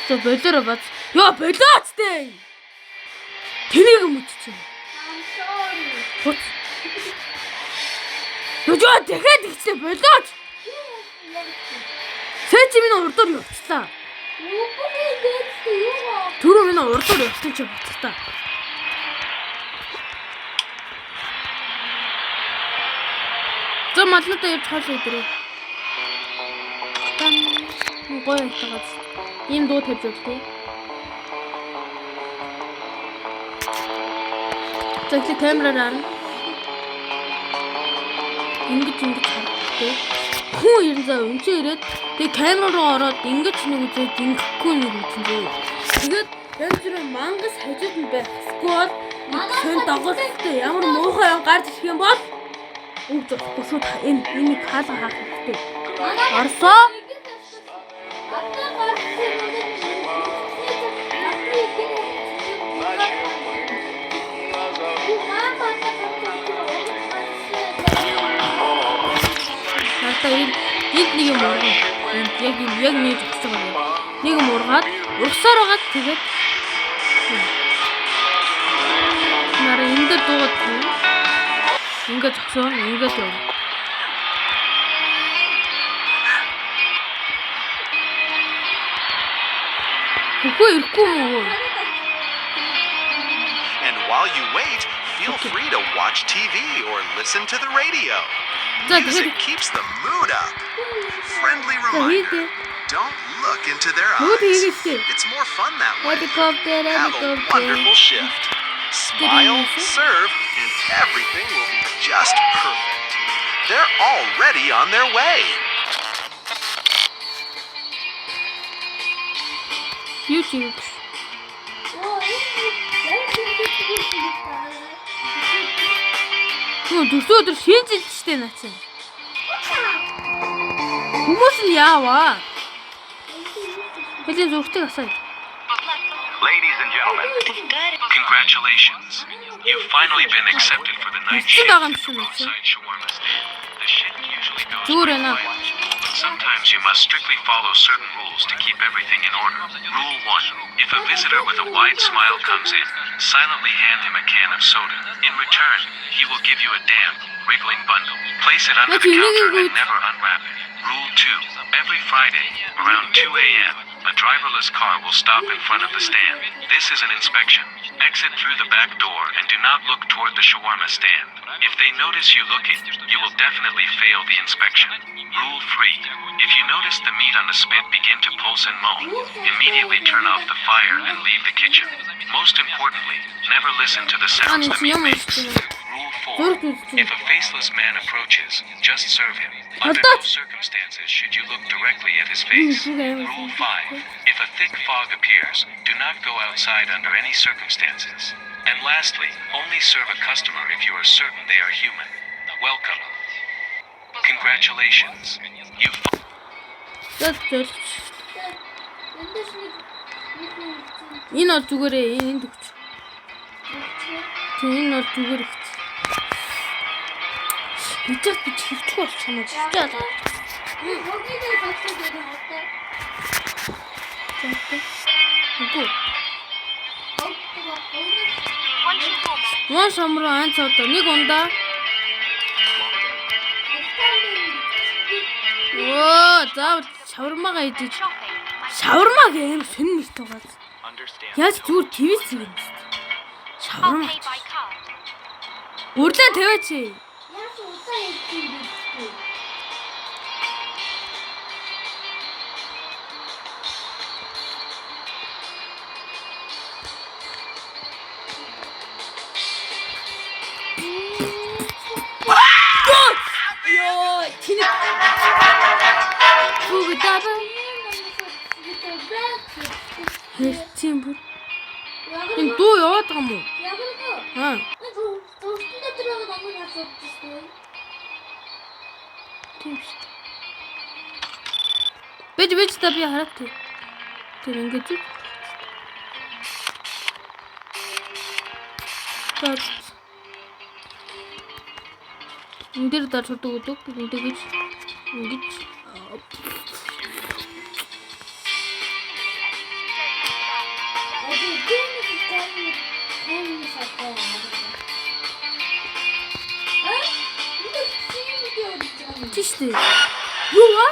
За болоороо бац. Яа болооч дээ. Тэнийг юм үтчих. Хуц. Ёжоо дахиад ихтэй болооч. Сэч минь урдуур явцлаа. Түрүү минь урдуур явсан чи буцтаа. За малнуудаа явж хаалаа өдрөө. Гоё айтгаад. Ийм дуу тавьж өгдөө. Тэгвэл камераар ингэж харагддаг. Хүн ирэн заа өнцөө ирээд тэгээ камер руу ороод ингэж нэг үзээд ингэхгүй нэг үзэн. Тэгээд янз бүрийн мангас хажууд нь байх. Эсвэл хэн дагуултай ямар муухай юм гарч ирэх юм бол үг зөвхөн шууд энэ хаалга хаах хэрэгтэй. Орсоо. Энд нэг юм ургав. Яг нэг зогсож байгаа. Нэг юм ургаад, ургасаар байгаад тэгээд нараа энэ дээр дуугаад ингээд зогсоо, ингээд яв. Хөөе ирэхгүй юу? And while you wait, feel free to watch TV or listen to the radio. Music keeps the mood up. Friendly reminder, don't look into their eyes. It's more fun that way. Have a wonderful shift. Smile, serve, and everything will be just perfect. They're already on their way. YouTube. Дөрөв өдөр шинжилж штэ наа чи. Хүмүүс нь яаваа? Хэлийн зүрхтэг асаа. Ladies and gentlemen, congratulations. You've finally been accepted for the night shift байгаа юм at the шиг байна. roadside shawarma stand. The shift usually goes Зүгээр pretty байна. quiet, but sometimes you must strictly follow certain rules to keep everything in order. Rule 1. If a visitor with a wide smile comes in, silently hand him a can of soda. In return, he will give you a damp, wriggling bundle. Place it under the counter and never unwrap it. Rule 2. Every Friday, around 2 a.m., a driverless car will stop in front of the stand. This is an inspection. Exit through the back door and do not look toward the shawarma stand. If they notice you looking, you will definitely fail the inspection. Rule 3. If you notice the meat on the spit begin to pulse and moan, immediately turn off the fire and leave the kitchen. Most importantly, never listen to the sounds the meat makes. Rule 4. If a faceless man approaches, just serve him. Under no circumstances should you look directly at his face. Rule 5. If a thick fog appears, do not go outside under any circumstances. And lastly, only serve a customer if you are certain they are human. Welcome. Congratulations. You've Энэ бол зүгээрээ энд өгч. Энэ бол зүгээр өгч. Бидээ би хөвчих болчихно гэж. Үгүй. Мөн шамруу анц одоо нэг ундаа. Оо, заавал шавармагаа идэж. Шавармаг юм сонь мэт байгаа. Яаж зүгээр твиз юм бэ? Шаварма. Үрлээ тавиач. Ёо, тэнэг. Бүгдээ хэцэн бүр. Энэ дуу яваад байгаа юм уу? Аа. Бэж та би хараад тий. Тэр ингэж үү? Тат. Энд дээр даж өгдөг ингэж ингэж. Тиштэй. Юу вэ?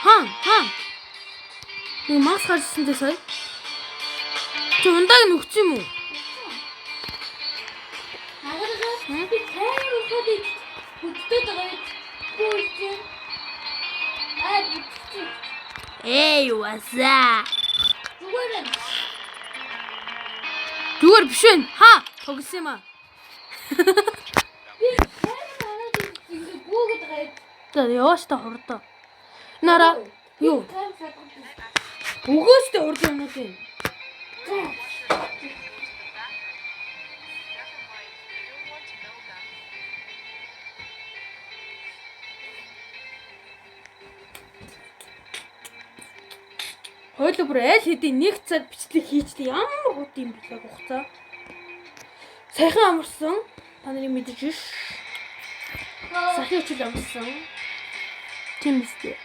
Хан. Нэг мас гарсан дээ сая. Чи ундааг нь өгч юм уу? Эй, васа. Зүгээр биш вэ? Ха, тогсон юм аа. За яваач та хурдаа. Нара юу? Өгөөстэй хурдан юм уу тийм? Хойло бүр аль хэдийн нэг цаг бичлэг хийчтэй ямар хут юм бэ хугацаа. Сайхан амарсан. Та нарыг мэдэж ш. Сайхан хичээл амарсан. Тийм үстэй.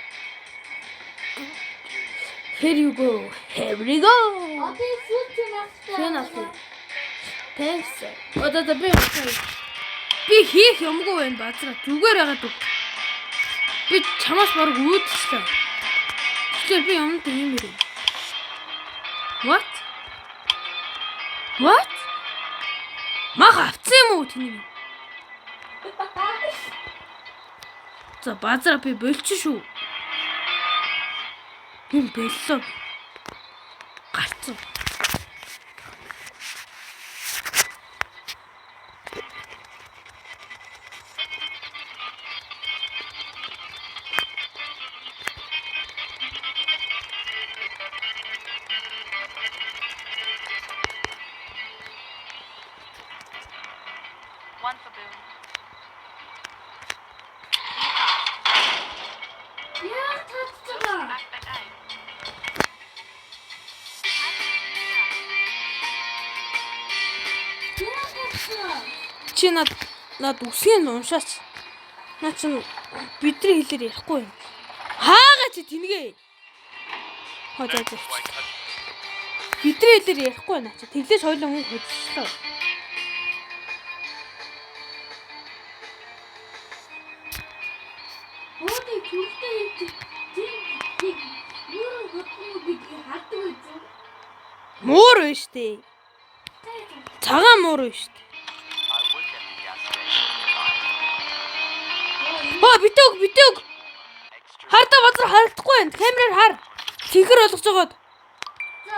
Here you go. Here we go. Thanks. Одоо би хийх юмгүй байна базраа. Зүгээр яагаад үг. Би чамаас бараг үүдчихлээ. Тэгэхээр би юмд юм ирээ. What? Мах авсан юм уу тэнийг? За базраа би болчих шүү. Би боллоо. Гарцсан. чи над үсгийн уншаач. Наа чин бидний хэлээр ярихгүй юм. Хаагаа чи тэнгээ. Хожоо. Бидний хэлээр ярихгүй наа чи. Тэглэж хоёлоо мөнгө хөдөлсөн. Өөдөө күртэй тийм юу хөтлөв гэдгийг харддаг үү? Муур вэ штэ. Цагаан муур вэ штэ. Битэг. Хардаа базар харагдахгүй байна. Камераар хар. Цэнхэр болгож байгаад. За.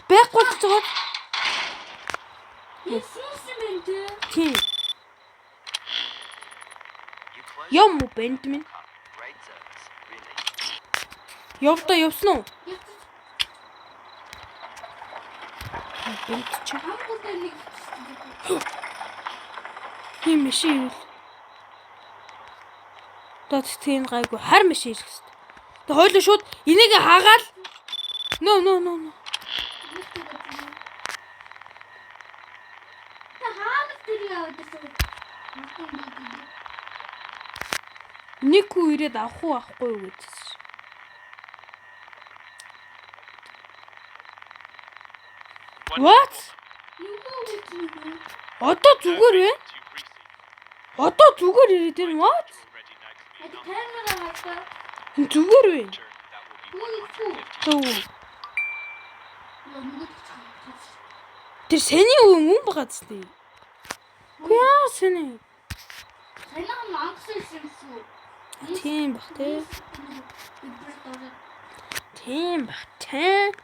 Байхгүй болгож байгаад. Ясмент. Тийм. Юм уу Бенджамин? Явсан уу? Бенджамин. Хамгуудаа нэг Тийм мишээ. Тэтгэн гайгүй хар мишээ ирэх хэвээр. Тэг хойлоо шууд энийг хаагаал. No. Та хаалт тэрийг авчихсан. Нэг хүү ирээд авахгүй юу гэдсэн. What? Одоо зүгээр вэ? Одоо зүгээр ирээд байна. What? Камера аваа. Зүгээр вэ? Юу? Тэр сэний мөн байгаа зү. Яа сэний. Санаа мангасан юм. Тийм бах те. Тийм бах те.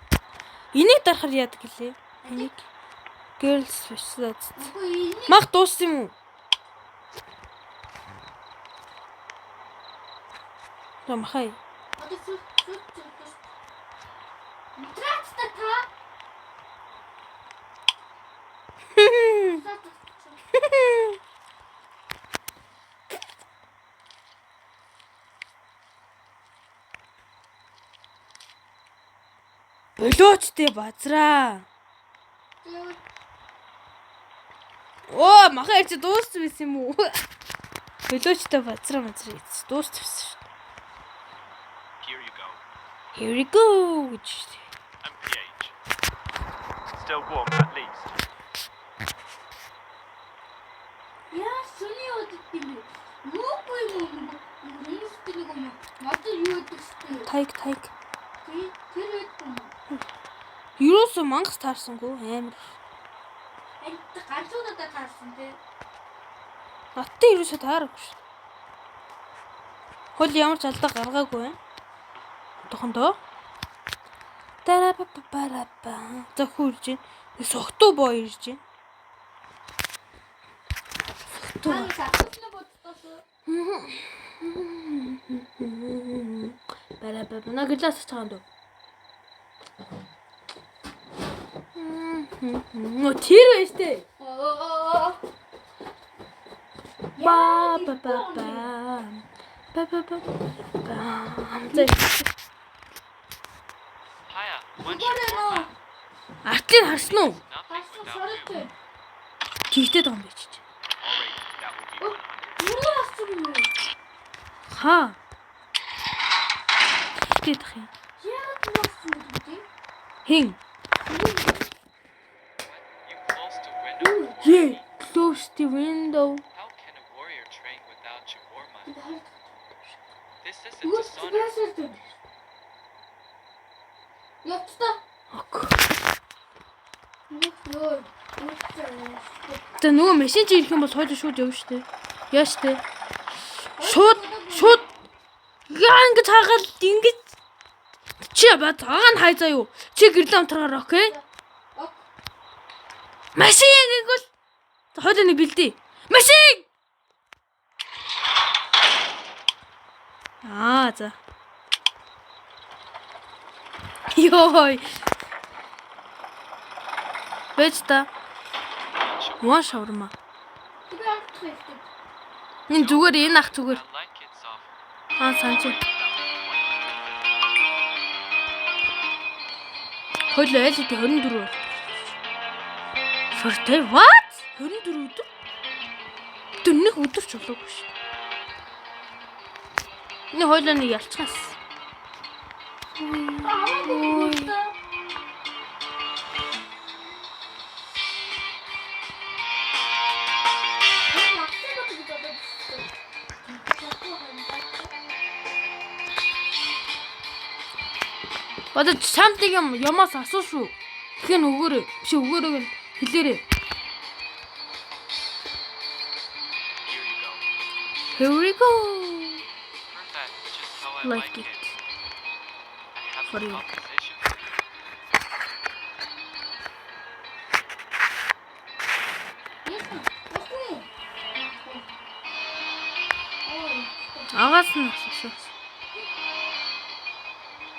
Энийг дарахар яадаг гэлээ. Энийг girls фэшнэд. Мах дууссан юм уу? Томхай. Одоо сүт. Трацтай та. Болоочтой базраа. Оо, маха ярьж дууссан байсан юм уу? Болоочтой базраа дууссан байсан. Here we go. And pH. Still warm at least. Яа, сүний удаа юм. Нуугүй юм. Хүмүүстэй нэг юм. Надад юу гэдэгтэй. Тайг. Тэр юм. Юусоо мангас таарсангүй амар. Энд ганцуудаа таарсан тий. Наттай юусоо таарахгүй шүү. Хол ямар ч алдаа гаргаагүй байна. Тохондоо. Тарапапарапа. За хурж ин. Согтуу боо ирж ин. Тань сахална бодтоос. Барапапа. Наглаас цаанд. Тэр байж тээ. Ба ба ба ба. Higher. Once you Гэрэнэ. warm Артлыг харсан уу? nothing Харсан without сортой. Тэгтэй байгаа юм байж чи. already that will be 100. Юу асан юм? Хаа. Тэгтэй тах юм. Яг асан юм тий. Хин. You close the window. Yeah. Close the window. How can a warrior train without your war money? This isn't Юу dishonor. ч Ятта. Ок. Юу. За нөгөө машин чи ирэх юм бол хойлоо шууд явна штэ. Яа штэ. Шууд яа ингэж хаагаад ингэж чи ба цагаан нь хай заа юу. Чи гэрлээ амтраар окей. Машин гэвэл хойлоо нэг бэлдээ. Машин. За. Йой. Бэжта. Муу шаврма. Энэ зүгээр энэ ах зүгээр. I like it soft. Санч. Хойлоо айл идэ 24. Шортой what? 24 өдөр? Дөрөв өдөр ч болоогүй шүү. Энэ хойлоо нэг ялцгаас. Одоо самтыг ямаас асуу шүү. Тэгэхээр өгөөрэй. Биш өгөөрэй гэж хэлээрэй. Here you Here we go. go. Heard that just how I Like like it. it. I have For some you. composition. Агаас нь асуусан.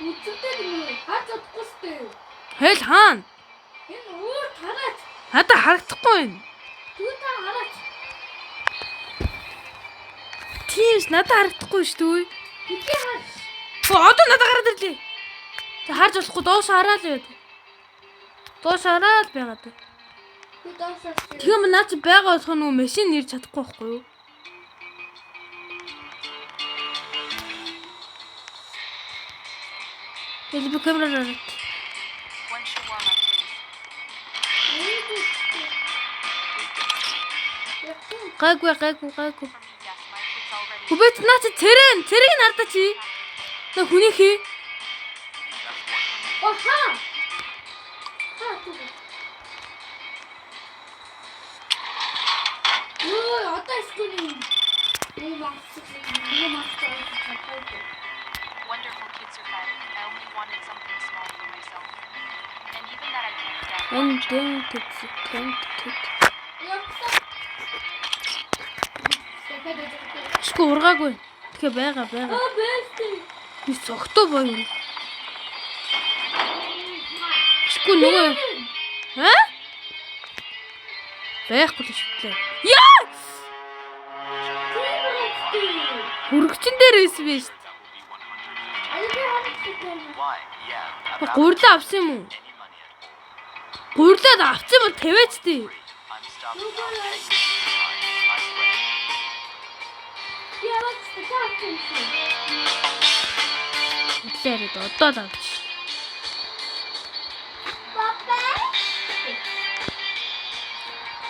Үчигтэй юм. Хаач чадахгүй штэ. Хэл хаана? Энэ өөр хараач. Надад харагдахгүй байна. Түр та хараач. Тиймс надад харагдахгүй шүү дээ. Хитээ хаач. Одоо надад гараад ирлээ. За харж болохгүй доош хараа л яа. Доош хараа л байгаад. Түр доосоос. Тийм наа чи байгаа болох нь машин нэрж чадахгүй байхгүй юу? Элби камераар. One shawarma, please. Гайгүй. From you, yes, my kid's already. Хүбэт наа чи цэрэг нардаа чи. На хүнийхээ. Оо хаа. Хаа түр. Ой, одоо скүний. Юу маастай. Wonderful kids are fed. I only wanted something small for myself. And even that I can't stand. And then can't. Япса. Шгүй ургаагүй. Тэгэхээр байгаа. Аа бэсти. Би цогтой боё. Шгүй нөгөө. Ха? Байхгүй л шүү дээ. Яа! Хүргчин дээр байсан биз. Why? Yeah. About Гурлаа авсан юм уу? any money at all. Гурлаад авсан бол тавиач дээ. I'm stopping now paying you time. I swear. Яагаад ч таахгүй. Хэлээд одоо л авч.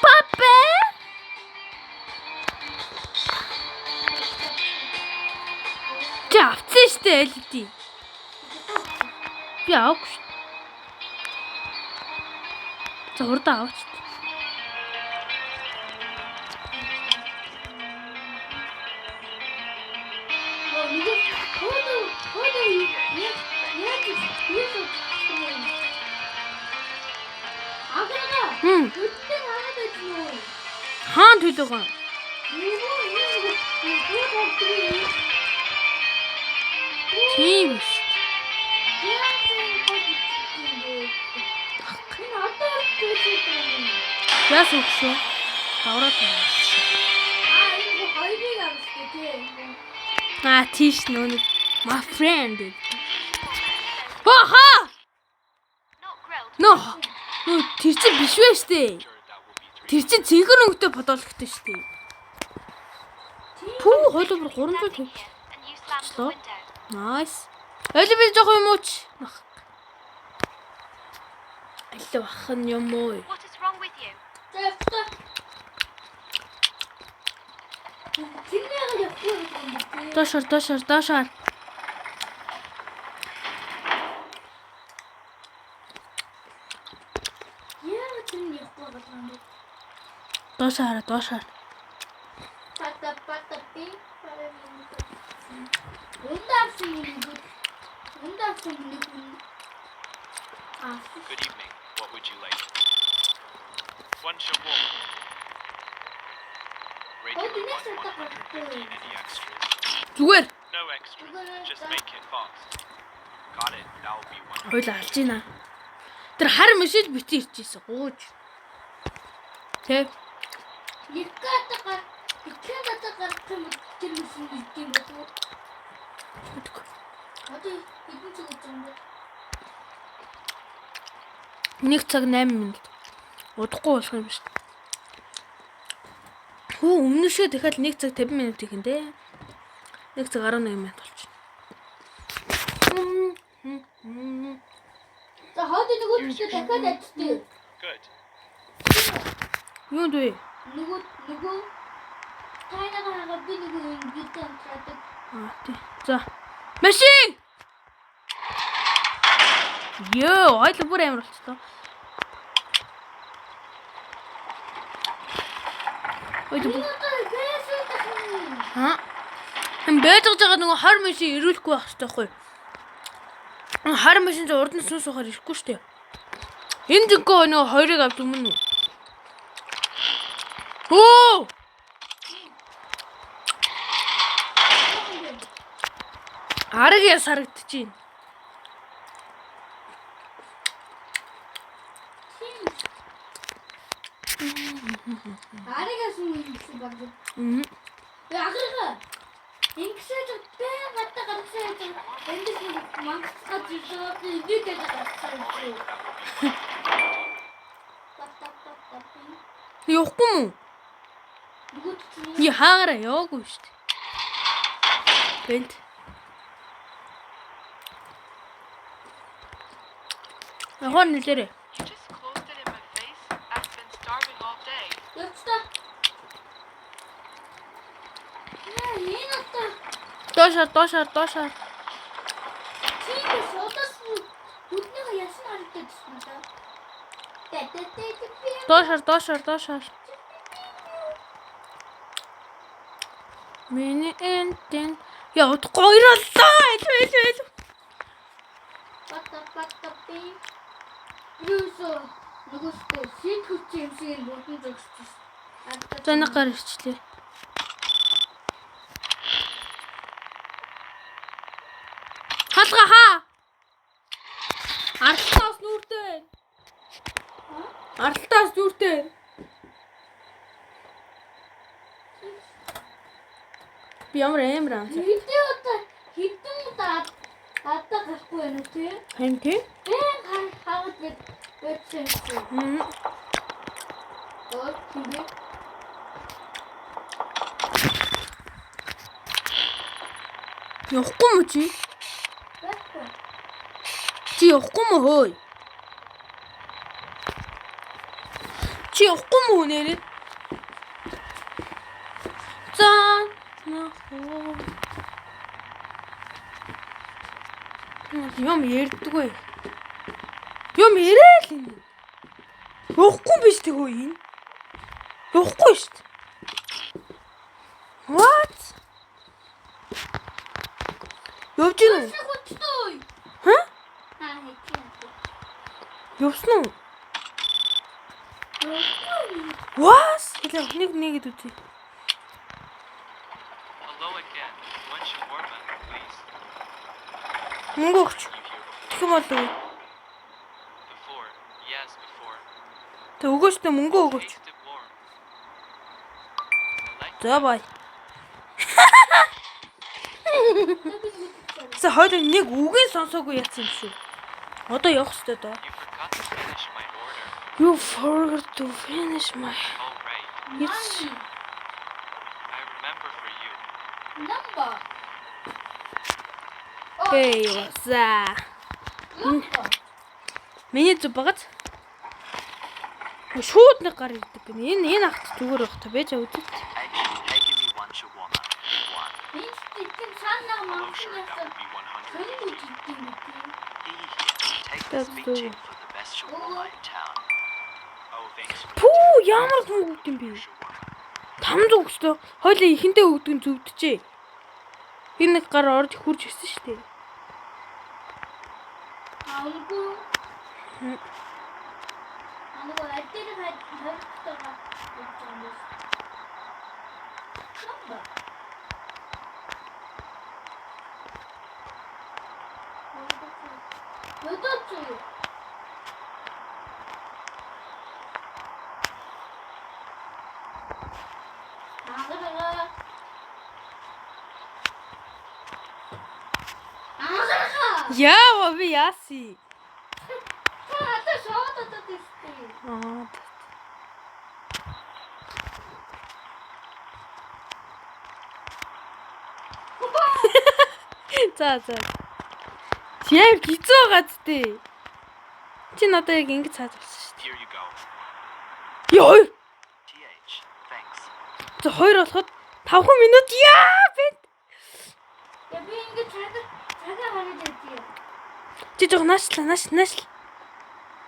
Папа. Чи авсан штэ LED. Би авах шүү. За урдаа аваач. Хм. Хаан төлөөгөө. Тийм шүү. Яс өгшөө. Давраа таа. Тийш нөө my friend. Оха! Not grilled. Нөө тэр чинь биш вэ штэ. Тэр чинь цэнхэр өнгөтэй бодоолохтой штэ. Пүү хойлоо бүр 350. And you slammed the Slow. window. Nice. Ойлоо би жоох юм уу ч. Аллаа бах нь юм уу? What is wrong with you? Доошор. Доошор. Good evening. What would you like? One shawarma. Rated 1 115. Any extras? Зүгээр. No extras. Just make it fast. Got it. That'll be 100. Хойлоо алж ийна. Тэр хар мишэл битээ ирчихсэн. Гууж. Тэ. Нэг цаг 8 минут. Удахгүй болох юм шүү дээ. Хөө өмнөшөө дахиад 1 цаг 50 минут их нэ. 1 цаг 18 минут болчих. За хойд нөгөө төсөө дахиад ажиллая. Good. Юу вэ? Нөгөө тайнагаа би нөгөө ингэж амжаадаг. Тий. За. Машин. Ёо, ойлоо бүр амар болчихлоо. Аа. Хэн бэж байгаа нөгөө хар машин ирүүлэхгүй байх хэрэгтэй байхгүй юу? Хар машин зөв урд нь сүнс ухаар ирэхгүй шүү дээ. Энэ зинхөө нөгөө хоёрыг авч өмнө үү? Оо! Арга яс харагдчихээн. Аригаас юм баг. Яагаад? Ингэсэж бэ гадаа гаргасаа яаж энд мангацгаа зургаад идээд байгаа. Явахгүй мүү? Я хаагаараа яваагүй шүү дээ. Бэнт. Ахын нэлээрээ. You just closed it in my face. I've been starving all day. Явцдаа. Энэ отоо. Доошаар. Тийм содас бүднийхээ ясан харагдчихсан та. Доошаар. Миний энтэн яа удахгүй ирлээ. Бата би. Юусоо нөгөөсөө сэтгүүч юм шиг бүдэн зогсчихсон. Зэнэ гар ирчлээ. Халга хаа. Аралтаас нүртэй. Би ямар амар анс. Хитэн удаа гарахгүй байна уу тий? Хэн тий? Хаваад бэтсэн. Оо тий. Явахгүй мө чи? Чи явахгүй мө хөөе? Чи явахгүй мө нэрээ? За юм ярьдгүй. Юм яриа л энэ. Явахгүй биш тэг хөө энэ. Явахгүй шүү дээ. What? Явж гин үү? Ха? Явсан уу? What? Нэг үгүй. Hello again. One shawarma, please. Мөнгөч. You here Тэхэм болов. before? Yes, before. Тэг өгөөч тэ мөнгө өгөөч. Taste it warm. I like За бай. За хоёул нэг үгийн сонсоогүй яцсан юм шүү. Одоо явах хэрэгтэй доо. You forgot to finish my order. You forgot to finish my. All right. It's I remember for you. Number. Hey, за. Миний зүг багц. Шууд нэг гар ирдэг гэнэ. Энэ ахт зүгээр байх та байж үзэж. Hey, give me one shawarma. One. Hello, sure, that would be 100. Take this big chip for the best shawarma in town. Oh, thanks for Пүү ямар хүн өгд юм бэ? shawarma. 500 өгчтэй. Хойлоо ихэндээ өгдөг нь зүвдэжээ. Энэ нэг гар орж хурж ирсэн шүү дээ. Яа, би яаси. Аа. За. Яа гизөө гацтэй. Чи надад яг ингэ цаад болсон шүү Here you go. дээ. Ёо. TH. Thanks. За 2 болоход 5 минут яа бит. Я би ингээд цагаа хараад байдгийг. Чи жоо наашлаа.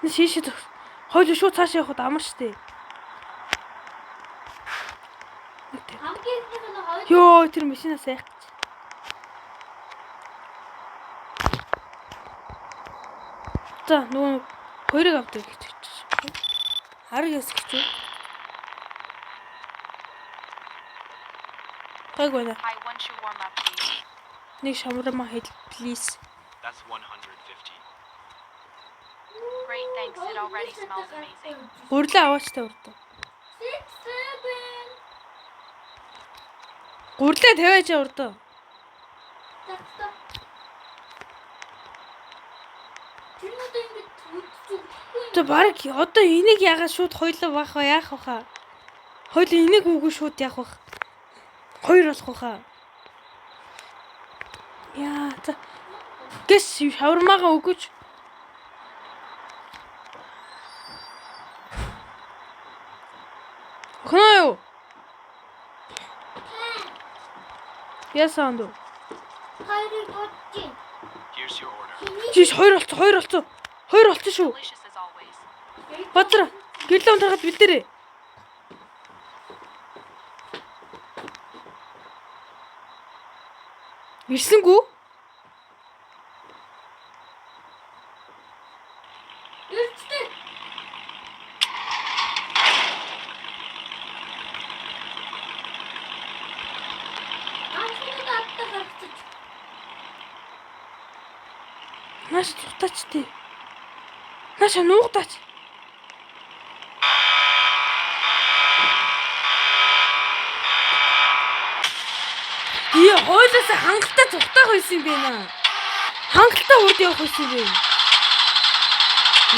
Нэг шийшээ. Хойл шууд цааш явахд амар штэ. Хамгийн ихнийх нь хоёр. Ёо тэр машинаа сайх гэж. За нөгөө хоёрыг авдаг гэж хэлчих. Хараг ясгч үү? Гайг байна. I want you warm up, please. Нэг шамрама хэл please. That's 150. Great, thanks. It already smells amazing. Гурлаа аваач та урд. 6 7. Гурлаа тавиач урд. Такта. Чиний ингээд үтчих. За баг одоо энийг ягаад шууд хоёлоо бах вэ? Яах вэ? Хоёлоо энийг үгүй шууд яах вэ? Хоёр болох вэ? Яа за. Гэс шавармаага өгөөч. Хөөе. Ясаанд. Хоёрыг бодчих. Here's your order. Жиш хоёр болцсон шүү. Delicious as always. Бадраа гэрлээ унтрахад бэлдэрээ. Ирсэнгүү? Ирчтэй. Ачаад аттай гарчих. Наш цутаач тий. Наша нуугдаач. Ий хойлоос хангалттай цухтаах байсан юм байна. Хангалттай урд явах байсан юм байна.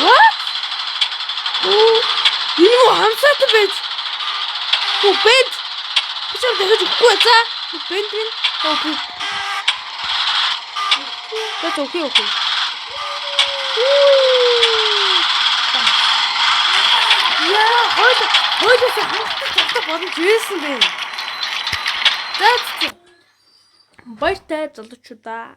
What? Энэ муу хамсаатай байж. Бэд. Бичээр дахиж өгөхгүй за. Бэд. Окей. That's okay. Яа, хойлоос хангалттай цухтаах боломж байсан бэ. That's баяртай залуучуудаа.